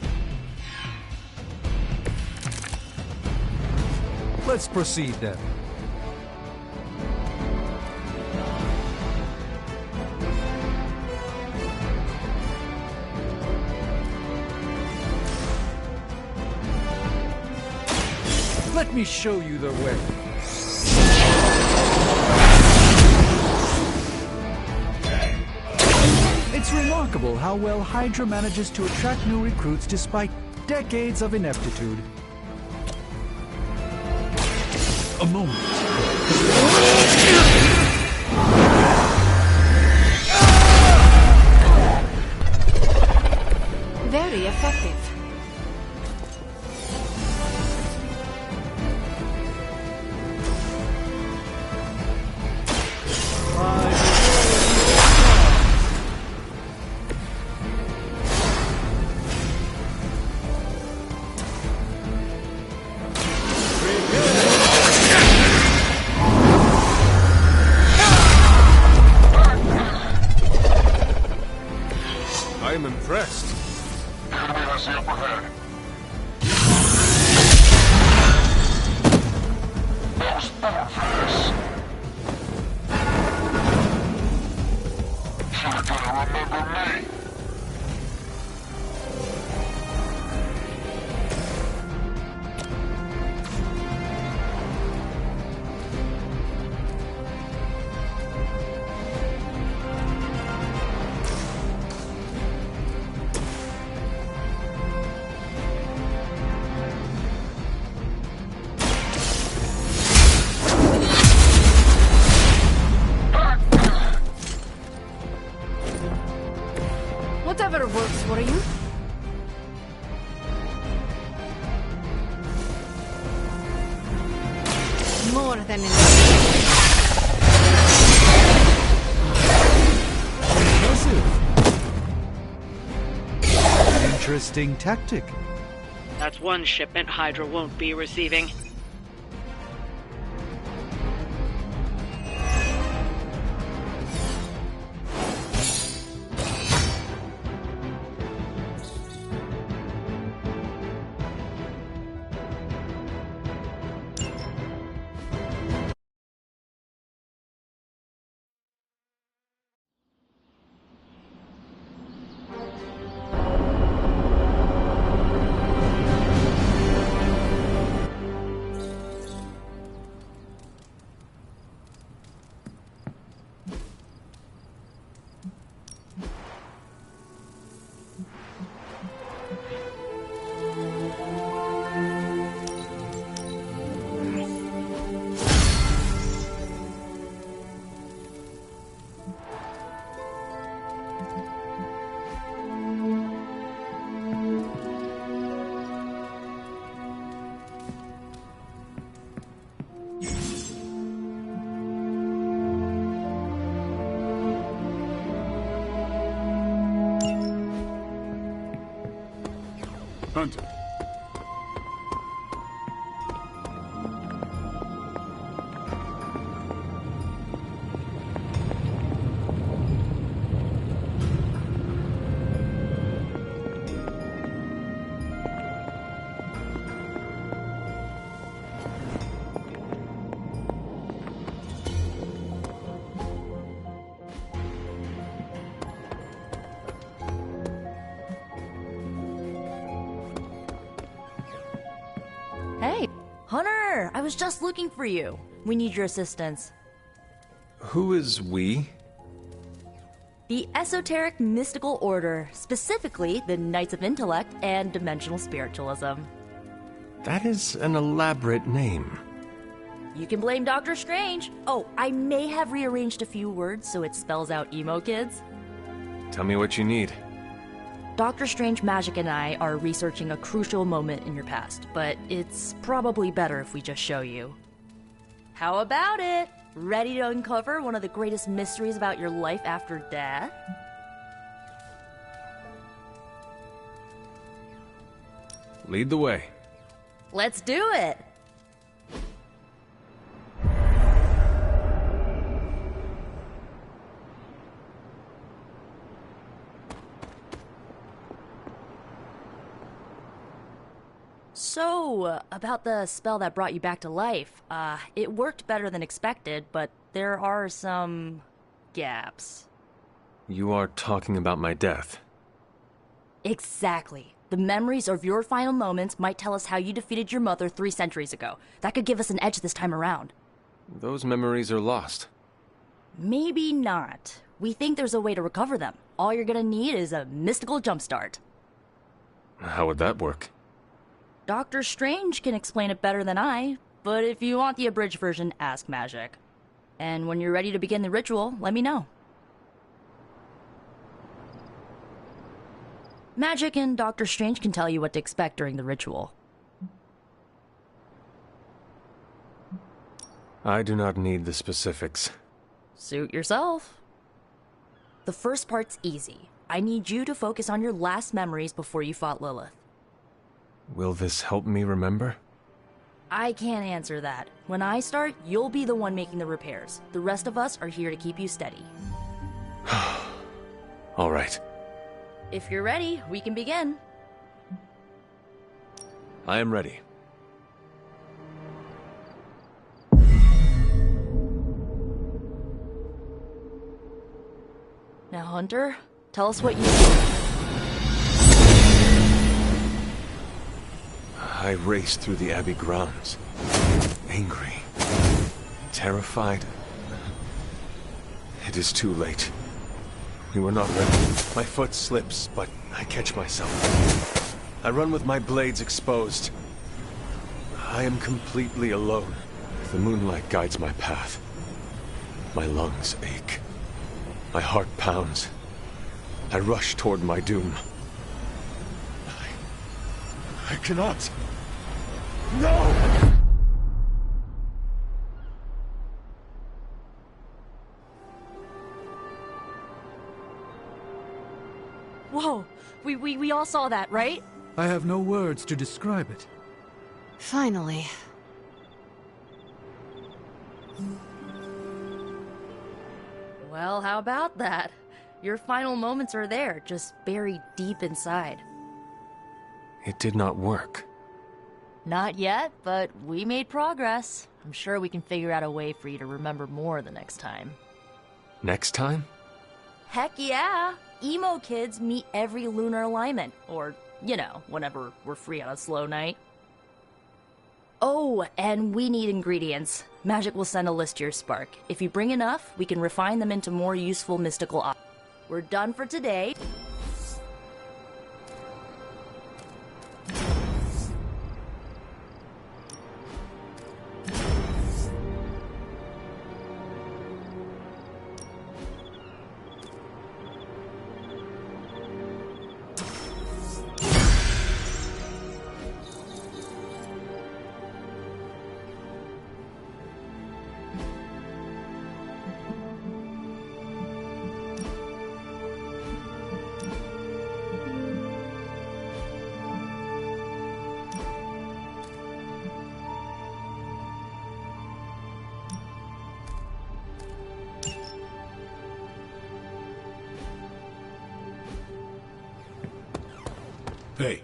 Let's proceed then. Let me show you the way. It's remarkable how well Hydra manages to attract new recruits despite decades of ineptitude. A moment. Very effective. I am impressed. The enemy has the upper hand. I was born for this. You're gonna remember me. Whatever works for you. More than enough. Impressive. Interesting tactic. That's one shipment Hydra won't be receiving. Hunter. Hey, Hunter! I was just looking for you. We need your assistance. Who is we? The Esoteric Mystical Order, specifically the Knights of Intellect and Dimensional Spiritualism. That is an elaborate name. You can blame Dr. Strange. Oh, I may have rearranged a few words so it spells out emo kids. Tell me what you need. Dr. Strange Magic and I are researching a crucial moment in your past, but it's probably better if we just show you. How about it? Ready to uncover one of the greatest mysteries about your life after death? Lead the way. Let's do it! So, about the spell that brought you back to life, it worked better than expected, but there are some gaps. You are talking about my death. Exactly. The memories of your final moments might tell us how you defeated your mother 3 centuries ago. That could give us an edge this time around. Those memories are lost. Maybe not. We think there's a way to recover them. All you're gonna need is a mystical jumpstart. How would that work? Dr. Strange can explain it better than I, but if you want the abridged version, ask Magic. And when you're ready to begin the ritual, let me know. Magic and Dr. Strange can tell you what to expect during the ritual. I do not need the specifics. Suit yourself. The first part's easy. I need you to focus on your last memories before you fought Lilith. Will this help me remember? I can't answer that. When I start, you'll be the one making the repairs. The rest of us are here to keep you steady. All right. If you're ready, we can begin. I am ready. Now, Hunter, tell us what you... I raced through the Abbey grounds. Angry. Terrified. It is too late. We were not ready. My foot slips, but I catch myself. I run with my blades exposed. I am completely alone. The moonlight guides my path. My lungs ache. My heart pounds. I rush toward my doom. I cannot. No! Whoa! We all saw that, right? I have no words to describe it. Finally. Well, how about that? Your final moments are there, just buried deep inside. It did not work. Not yet, but we made progress. I'm sure we can figure out a way for you to remember more the next time. Next time? Heck yeah! Emo kids meet every lunar alignment. Or, you know, whenever we're free on a slow night. Oh, and we need ingredients. Magic will send a list to your spark. If you bring enough, we can refine them into more useful mystical options. We're done for today. Hey.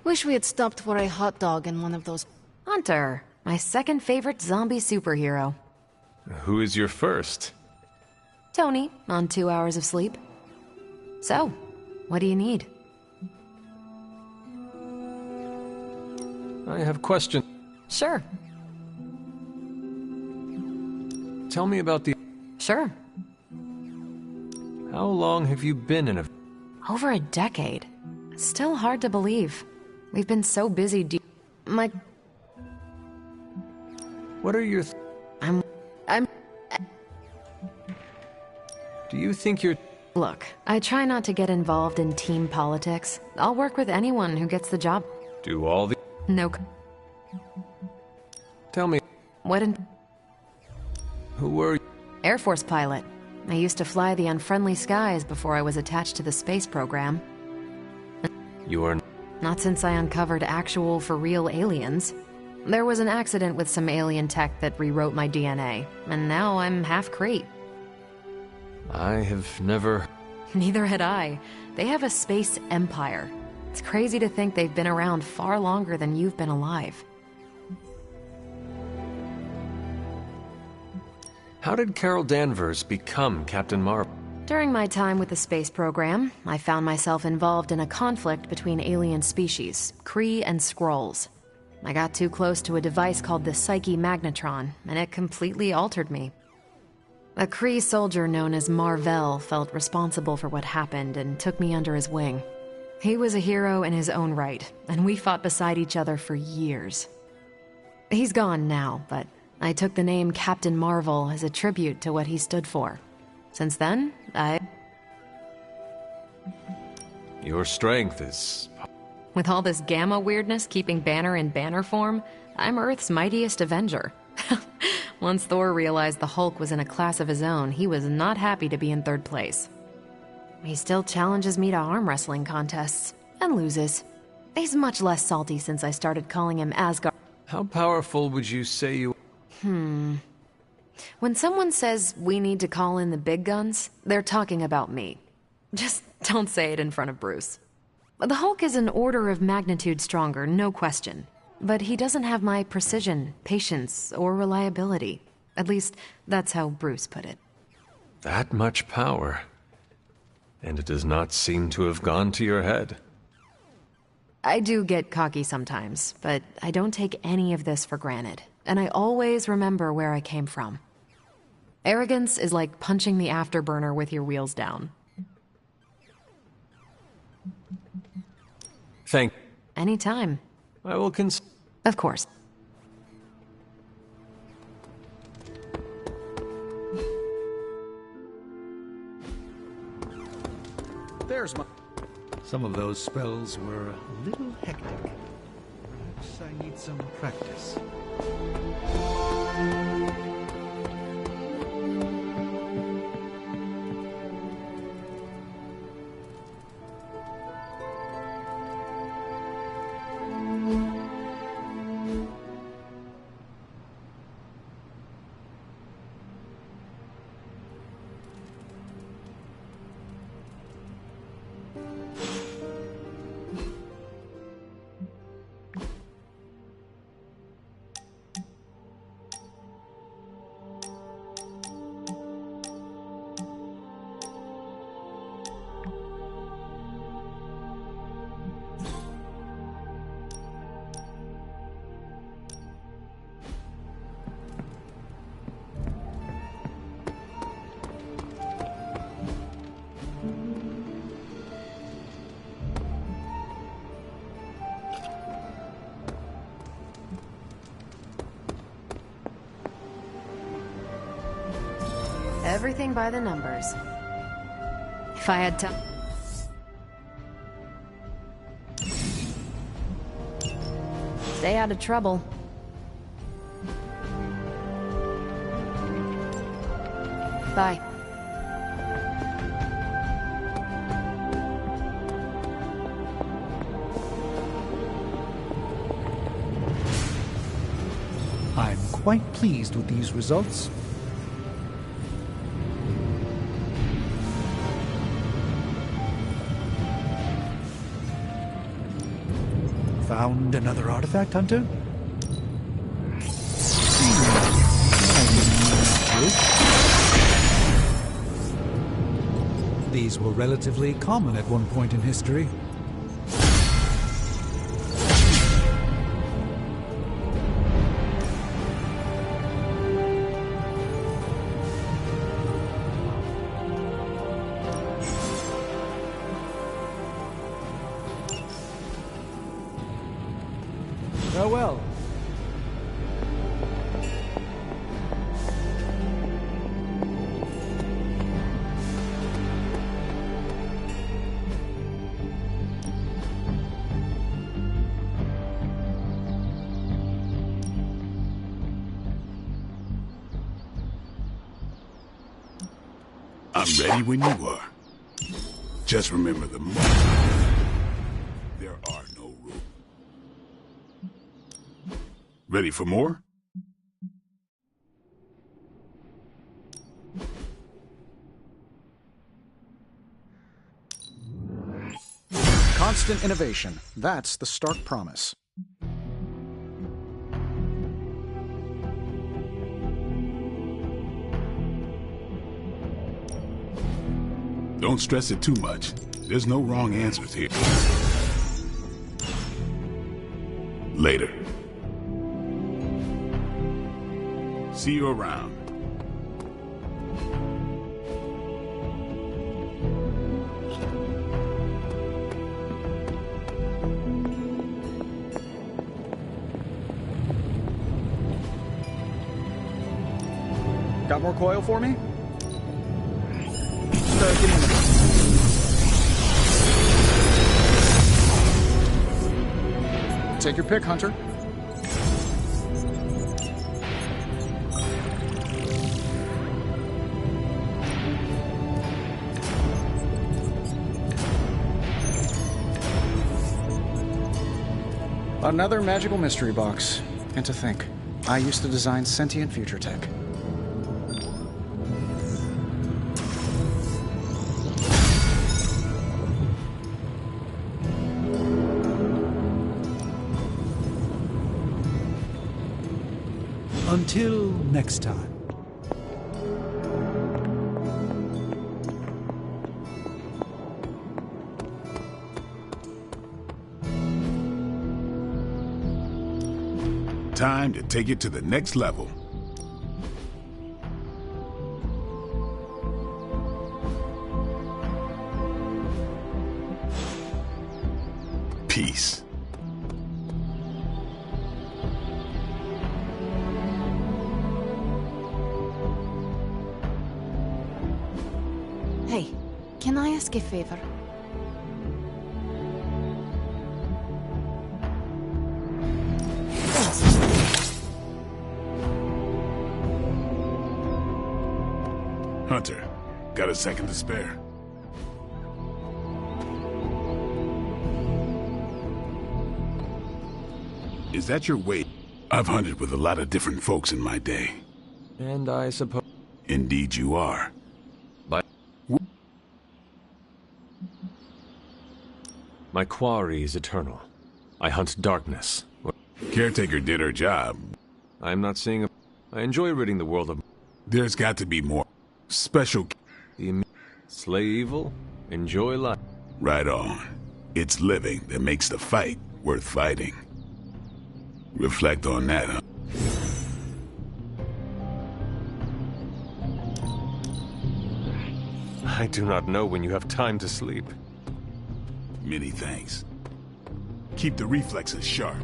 Wish we had stopped for a hot dog in one of those... Hunter, my second favorite zombie superhero. Who is your first? Tony, on 2 hours of sleep. So, what do you need? I have questions. Sure. Tell me about the... Sure. How long have you been in a... Over a decade. Still hard to believe. We've been so busy my... What are your... I'm... Do you think you're... Look, I try not to get involved in team politics. I'll work with anyone who gets the job. Do all the... No... Tell me... What in... Who were you? Air Force pilot. I used to fly the unfriendly skies before I was attached to the space program. You are... Not since I uncovered actual, for-real aliens. There was an accident with some alien tech that rewrote my DNA, and now I'm half Cree. I have never... Neither had I. They have a space empire. It's crazy to think they've been around far longer than you've been alive. How did Carol Danvers become Captain Marvel? During my time with the space program, I found myself involved in a conflict between alien species, Kree and Skrulls. I got too close to a device called the Psyche Magnetron, and it completely altered me. A Kree soldier known as Marvell felt responsible for what happened and took me under his wing. He was a hero in his own right, and we fought beside each other for years. He's gone now, but I took the name Captain Marvel as a tribute to what he stood for. Since then, Your strength is... With all this gamma weirdness keeping Banner in banner form, I'm Earth's mightiest Avenger. Once Thor realized the Hulk was in a class of his own, he was not happy to be in third place. He still challenges me to arm wrestling contests, and loses. He's much less salty since I started calling him Asgard. How powerful would you say you... When someone says we need to call in the big guns, they're talking about me. Just don't say it in front of Bruce. The Hulk is an order of magnitude stronger, no question. But he doesn't have my precision, patience, or reliability. At least, that's how Bruce put it. That much power. And it does not seem to have gone to your head. I do get cocky sometimes, but I don't take any of this for granted. And I always remember where I came from. Arrogance is like punching the afterburner with your wheels down. Thank... Anytime. I will Of course. There's my... Some of those spells were a little hectic. Perhaps I need some practice. everything by the numbers. If I had time... Stay out of trouble. Bye. I'm quite pleased with these results. Found another artifact, Hunter? These were relatively common at one point in history. Farewell. I'm ready when you are. Just remember the moment. There are no rules. Ready for more? Constant innovation. That's the stark promise. Don't stress it too much. There's no wrong answers here. Later. See you around. Got more coil for me? Give me a minute. Take your pick, Hunter. Another magical mystery box. And to think, I used to design sentient future tech. Until next time. Time to take it to the next level. Peace. Hey, can I ask a favor? Hunter, got a second to spare? Is that your weight? I've hunted with a lot of different folks in my day. And I suppose... Indeed you are. But... My quarry is eternal. I hunt darkness. Caretaker did her job. I'm not seeing a... I enjoy ridding the world of... There's got to be more. Special... Slay evil, enjoy life. Right on. It's living that makes the fight worth fighting. Reflect on that, huh? I do not know when you have time to sleep. Many thanks. Keep the reflexes sharp.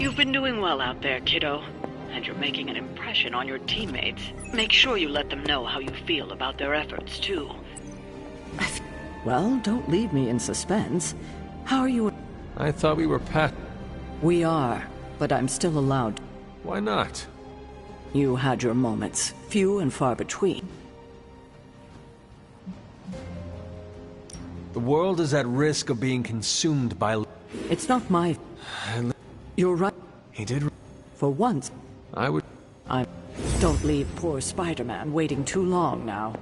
You've been doing well out there, kiddo. And you're making an impression on your teammates. Make sure you let them know how you feel about their efforts, too. Well, don't leave me in suspense. How are you? I thought we were We are, but I'm still allowed. Why not? You had your moments, few and far between. The world is at risk of being consumed by... It's not my... You're right. He did... For once. I would... Don't leave poor Spider-Man waiting too long now.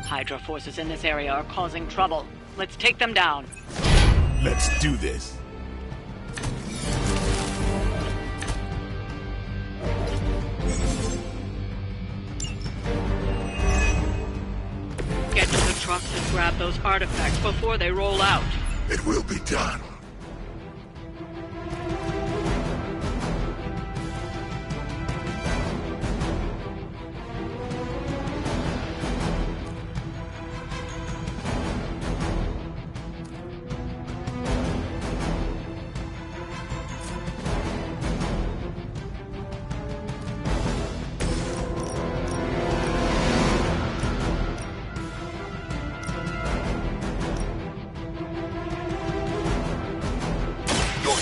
Hydra forces in this area are causing trouble. Let's take them down. Let's do this. Get to the trucks and grab those artifacts before they roll out. It will be done.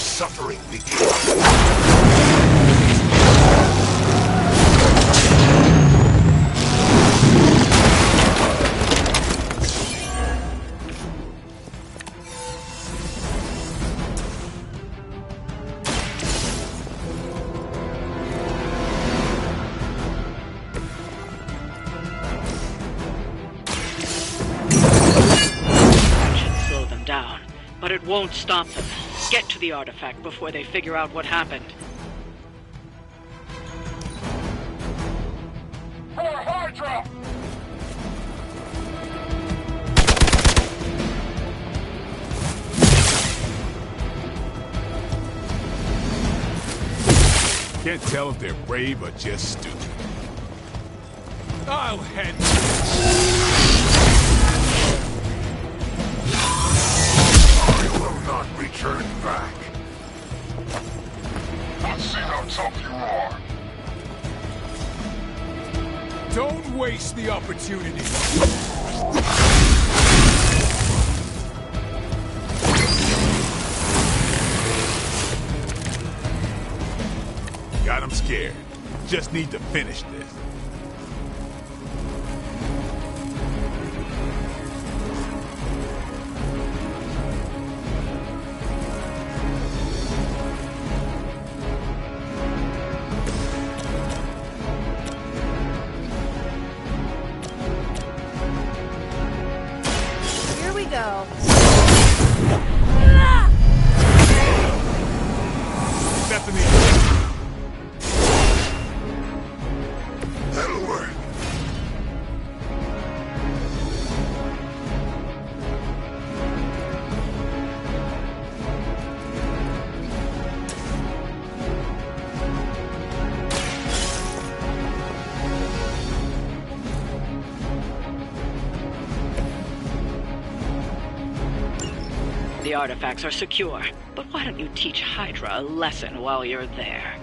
Suffering begins. That should slow them down, but it won't stop them. Get to the artifact before they figure out what happened. For Hydra! Can't tell if they're brave or just stupid. I'll head. Not return back. Let's see how tough you are. Don't waste the opportunity. Got him scared. Just need to finish this. Go. Stephanie. That'll work. The artifacts are secure, but why don't you teach Hydra a lesson while you're there?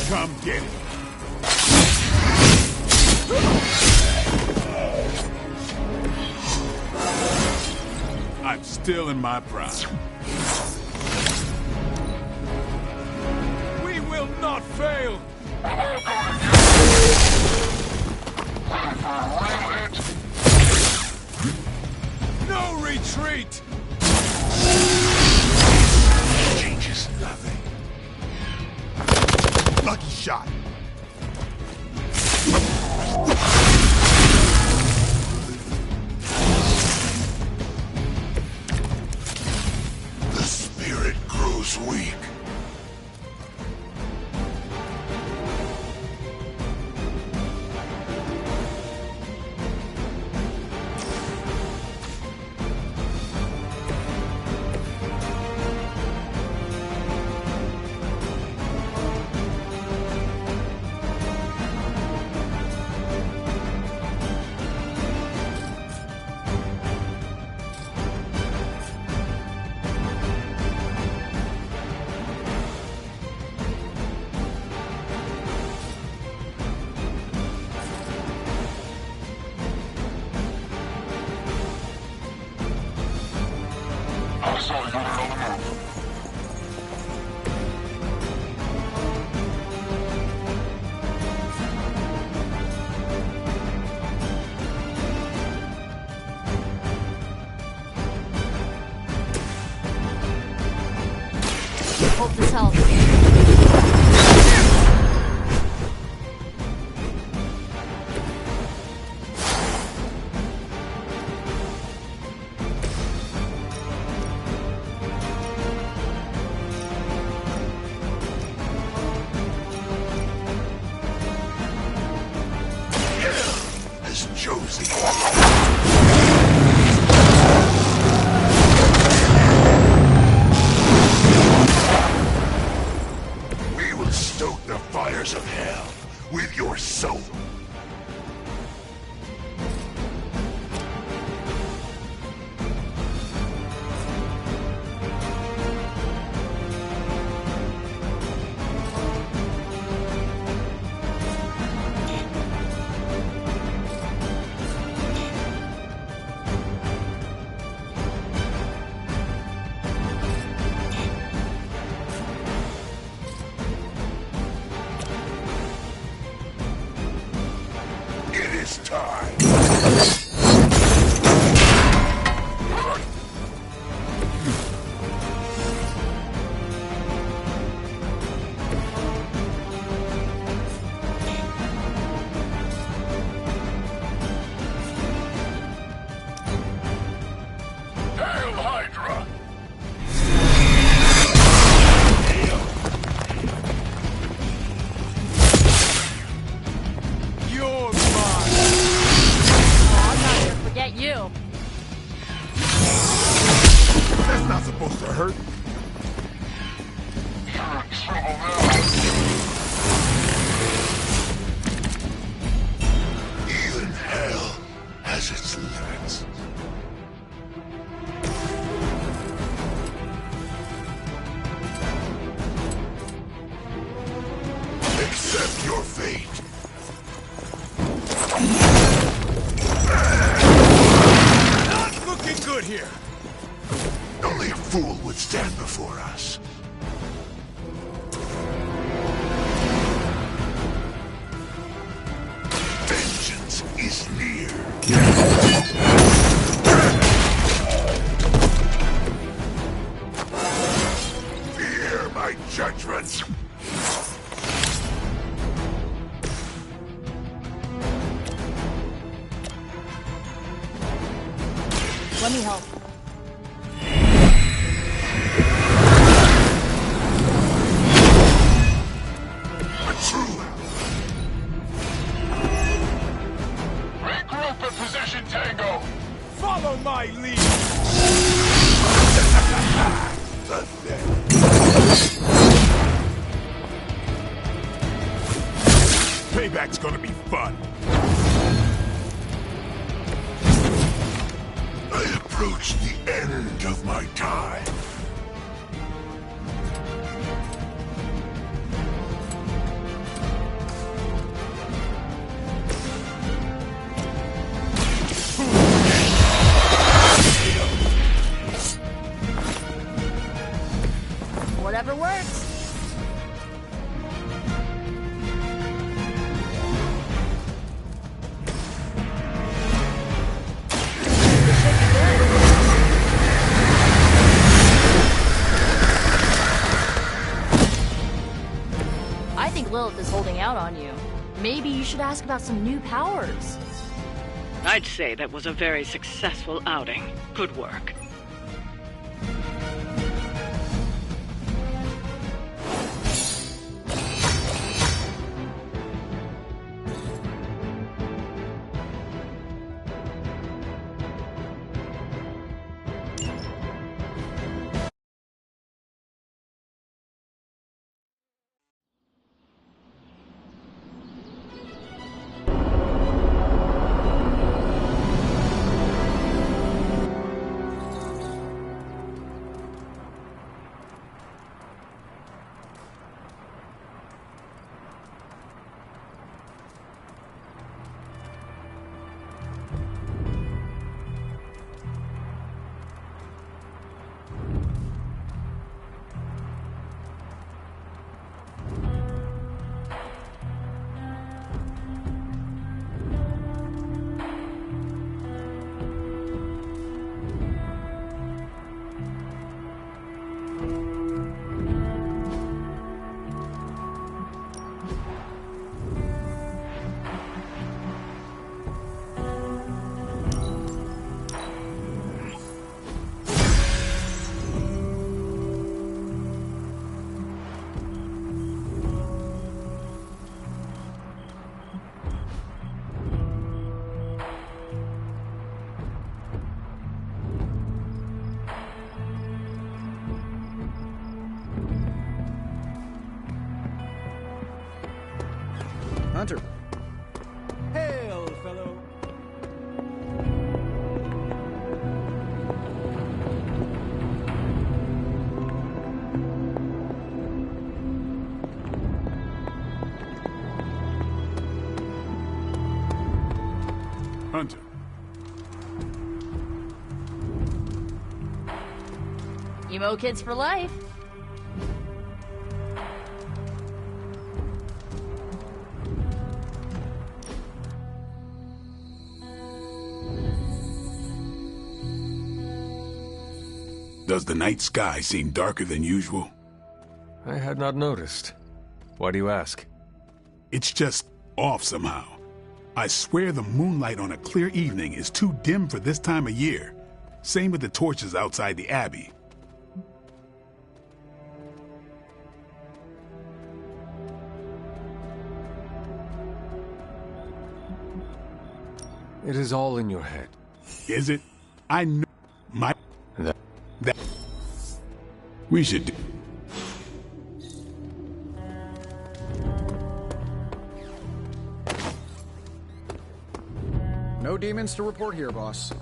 Come get it. still in my prime. We will not fail! No retreat! Changes nothing. Lucky shot. The spirit grows weak. Hope this helps. Has chosen. We will stoke the fires of hell with your soul. It is time. Hail Hydra! You're mine! Oh, I'm not gonna forget you. That's not supposed to hurt. You're in trouble now. Even hell has its limits. Accept your fate. Not looking good here! Only a fool would stand before us. Vengeance is near. Fear my judgment. Let me help. A true Regroup at position, Tango! Follow my lead! Payback's gonna be fun. I approach the end of my time. Whatever works. I think Lilith is holding out on you. Maybe you should ask about some new powers. I'd say that was a very successful outing. Good work. Hunter. Hail, fellow. Hunter. Emo kids for life. Does the night sky seem darker than usual? I had not noticed. Why do you ask? It's just off somehow. I swear the moonlight on a clear evening is too dim for this time of year. Same with the torches outside the Abbey. It is all in your head. Is it? I know my... That... We should do... No demons to report here, boss.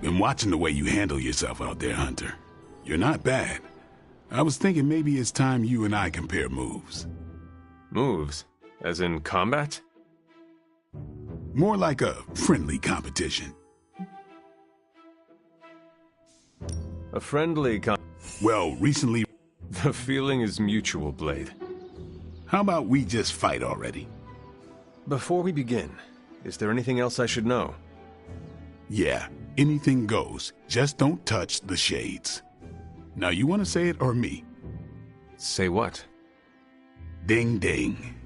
Been watching the way you handle yourself out there, Hunter. You're not bad. I was thinking maybe it's time you and I compare moves. Moves? As in combat? More like a friendly competition. A friendly Well, recently... The feeling is mutual, Blade. How about we just fight already? Before we begin, is there anything else I should know? Yeah, anything goes. Just don't touch the shades. Now, you want to say it or me? Say what? Ding ding.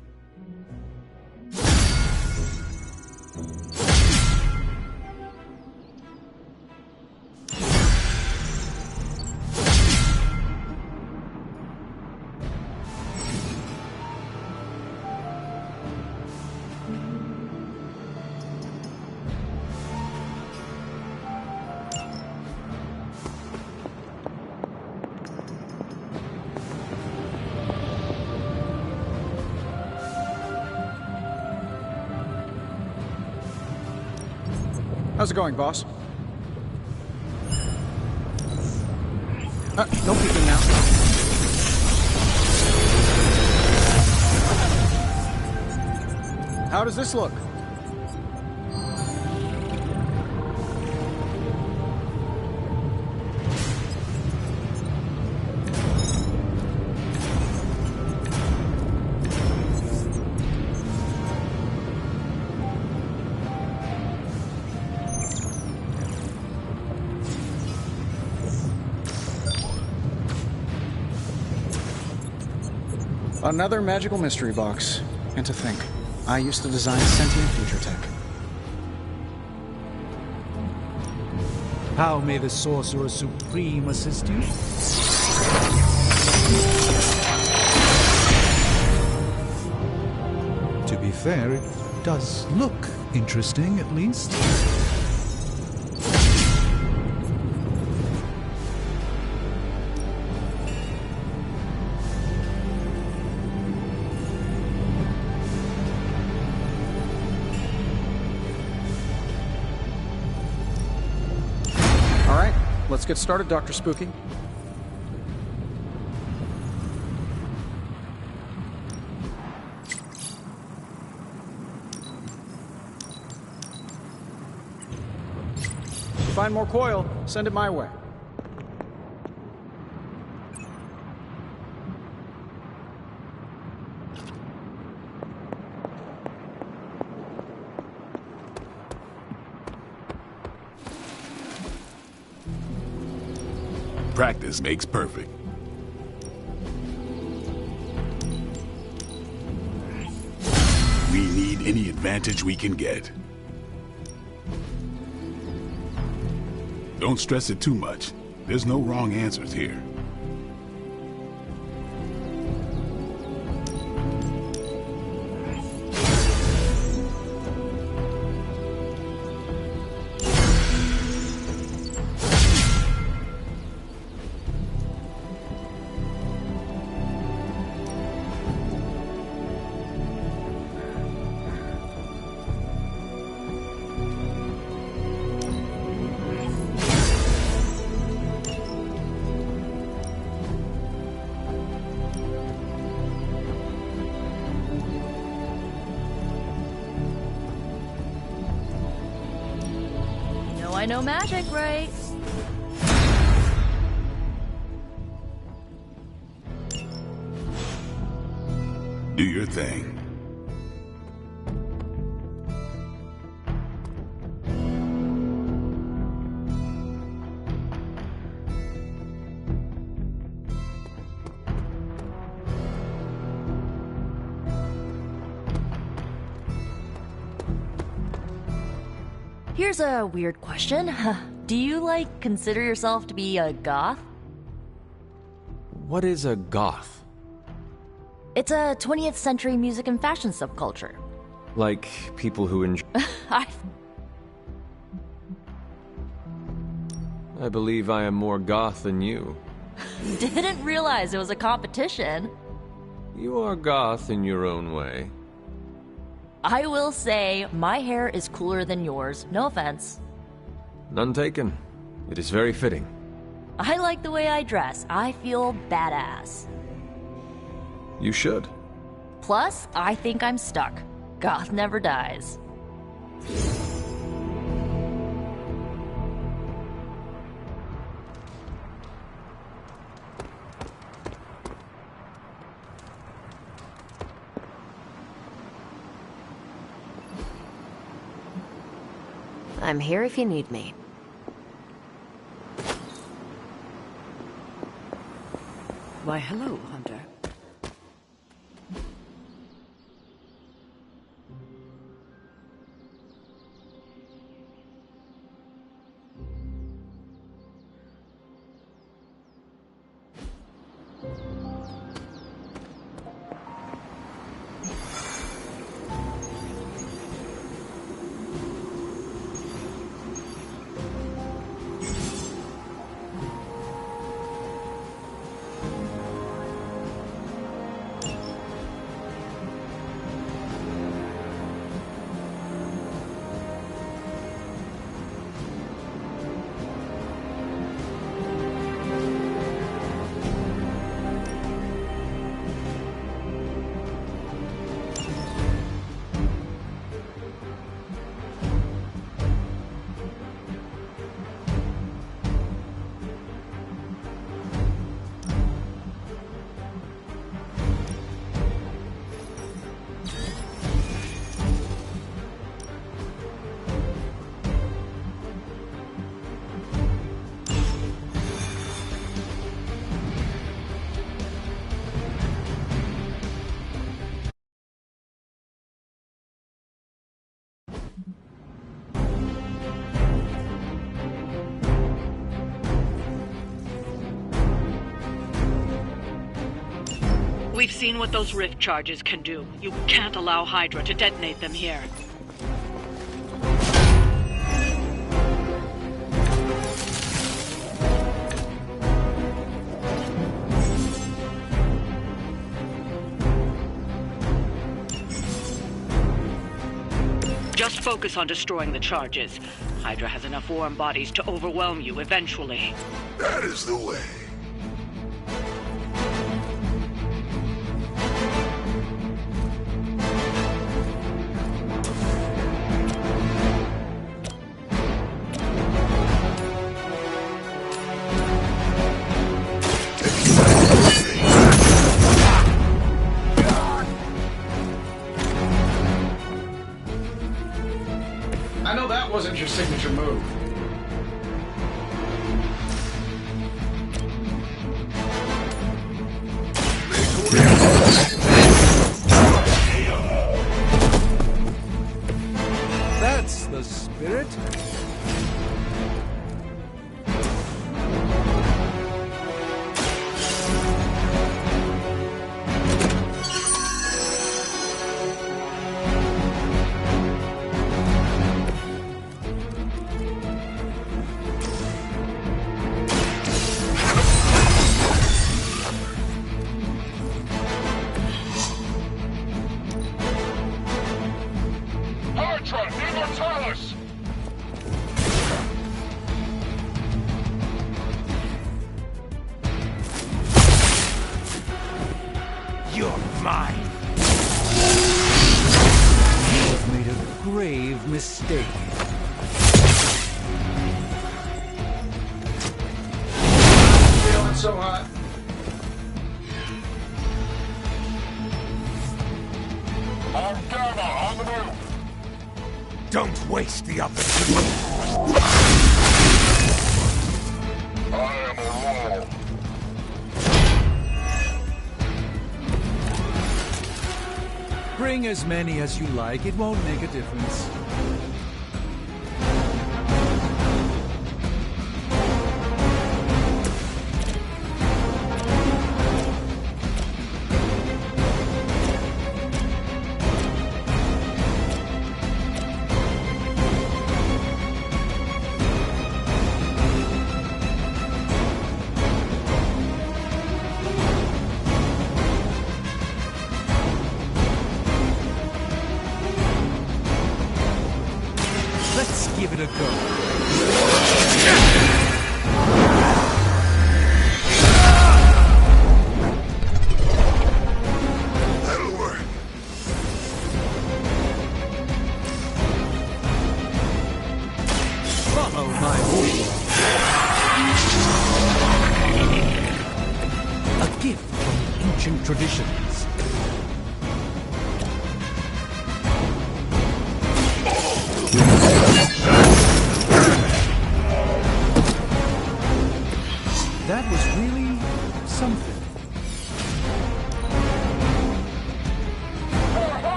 How's it going, boss? No peeking now. How does this look? Another magical mystery box. And to think, I used to design sentient future tech. How may the Sorcerer Supreme assist you? To be fair, it does look interesting, at least. Let's get started, Dr. Spooky. Find more coil, send it my way. Practice makes perfect. We need any advantage we can get. Don't stress it too much. There's no wrong answers here. I know magic, right? Do your thing. Here's a weird question. Do you, consider yourself to be a goth? What is a goth? It's a 20th century music and fashion subculture. Like people who enjoy... I believe I am more goth than you. Didn't realize it was a competition. You are goth in your own way. I will say, my hair is cooler than yours. No offense. None taken. It is very fitting. I like the way I dress. I feel badass. You should. Plus, I think I'm stuck. Goth never dies. I'm here if you need me. Why, hello, Hunter. We've seen what those rift charges can do. You can't allow Hydra to detonate them here. Just focus on destroying the charges. Hydra has enough warm bodies to overwhelm you eventually. That is the way. I know that wasn't your signature move. That's the spirit. Hydra, Immortalis! You're mine. You've made a grave mistake. Feeling so hot. On Gamma, on the move! Don't waste the opportunity. I am a wall. Bring as many as you like, it won't make a difference. Let's give it a go.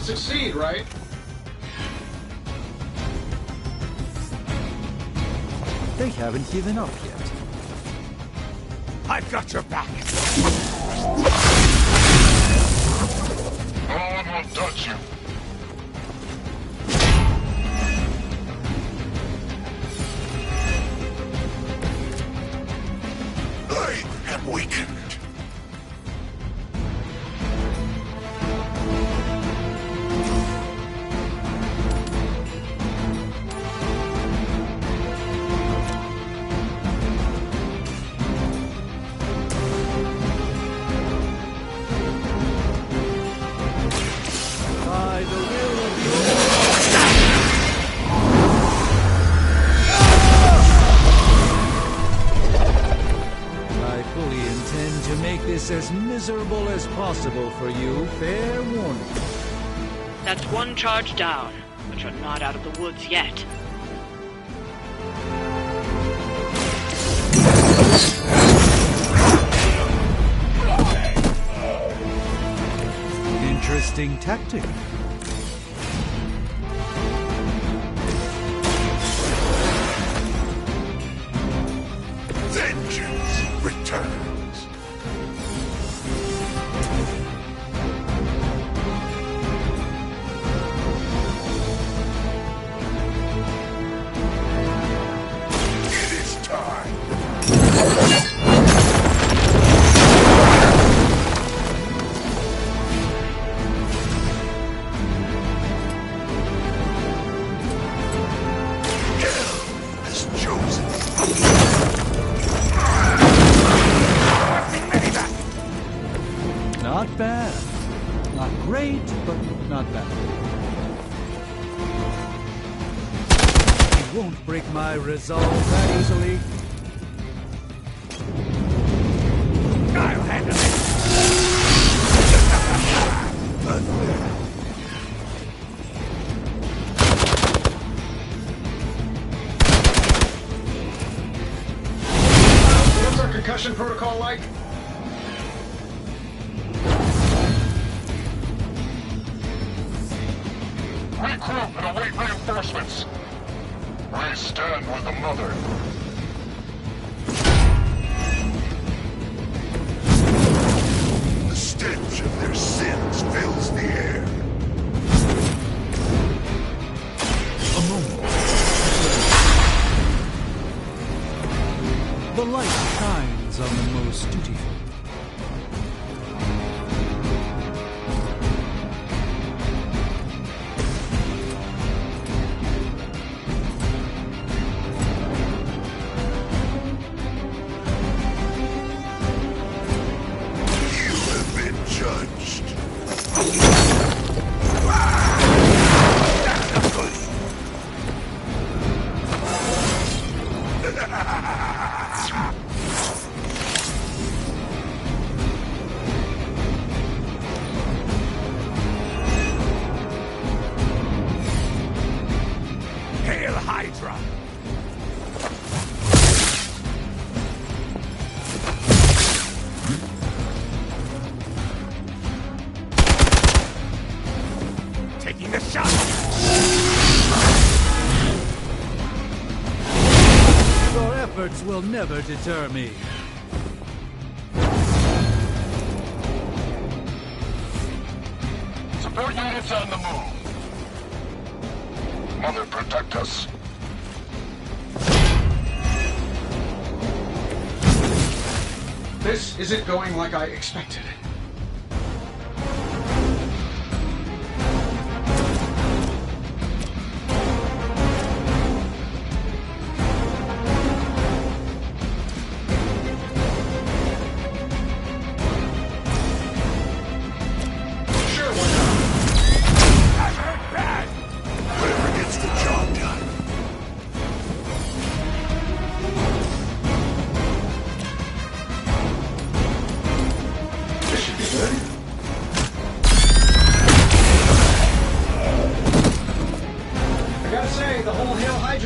succeed, right? They haven't given up yet. I've got your back. No one will touch you. I am weakened. As miserable as possible for you, fair warning. That's one charge down, but you're not out of the woods yet. Interesting tactic. Vengeance returns. Not bad. Not great, but not bad. You won't break my resolve that easily. I'll handle it. What's our concussion protocol like? Regroup and await reinforcements. We stand with the mother. The stench of their sins fills the air. A moment. The light shines on the most dutiful. Will never deter me. Support units on the move. Mother, protect us. This isn't going like I expected.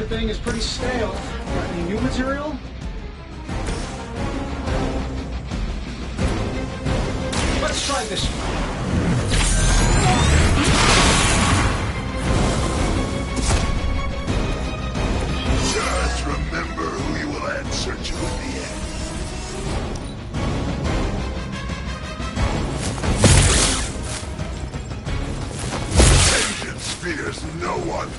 Thing is pretty stale. Got any new material? Let's try this one. fears no one.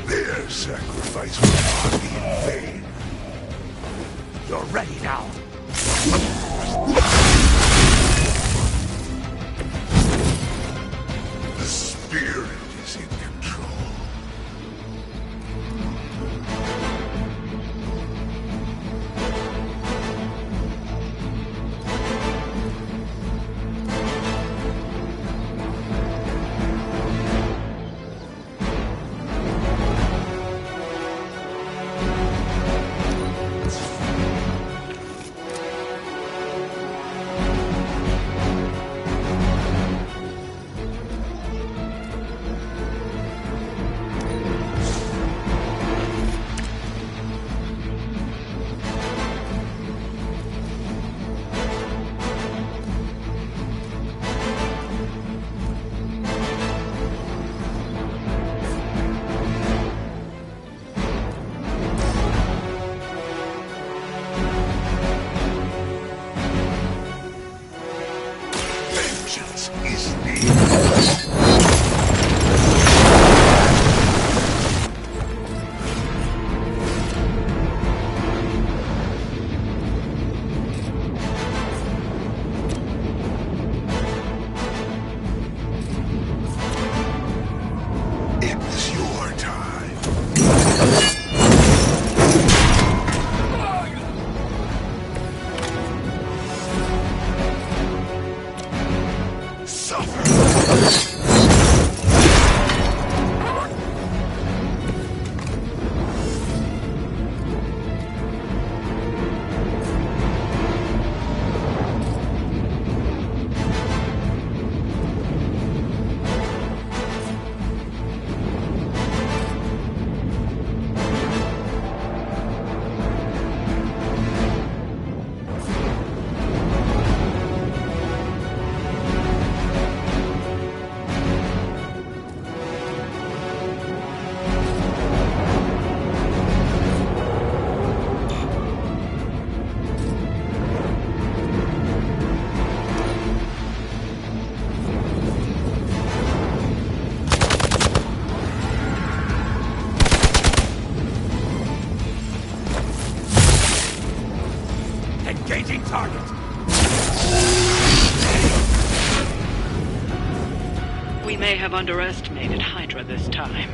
Their sacrifice will not be in vain. You're ready now. The spirit is in control. Engaging target. We may have underestimated Hydra this time.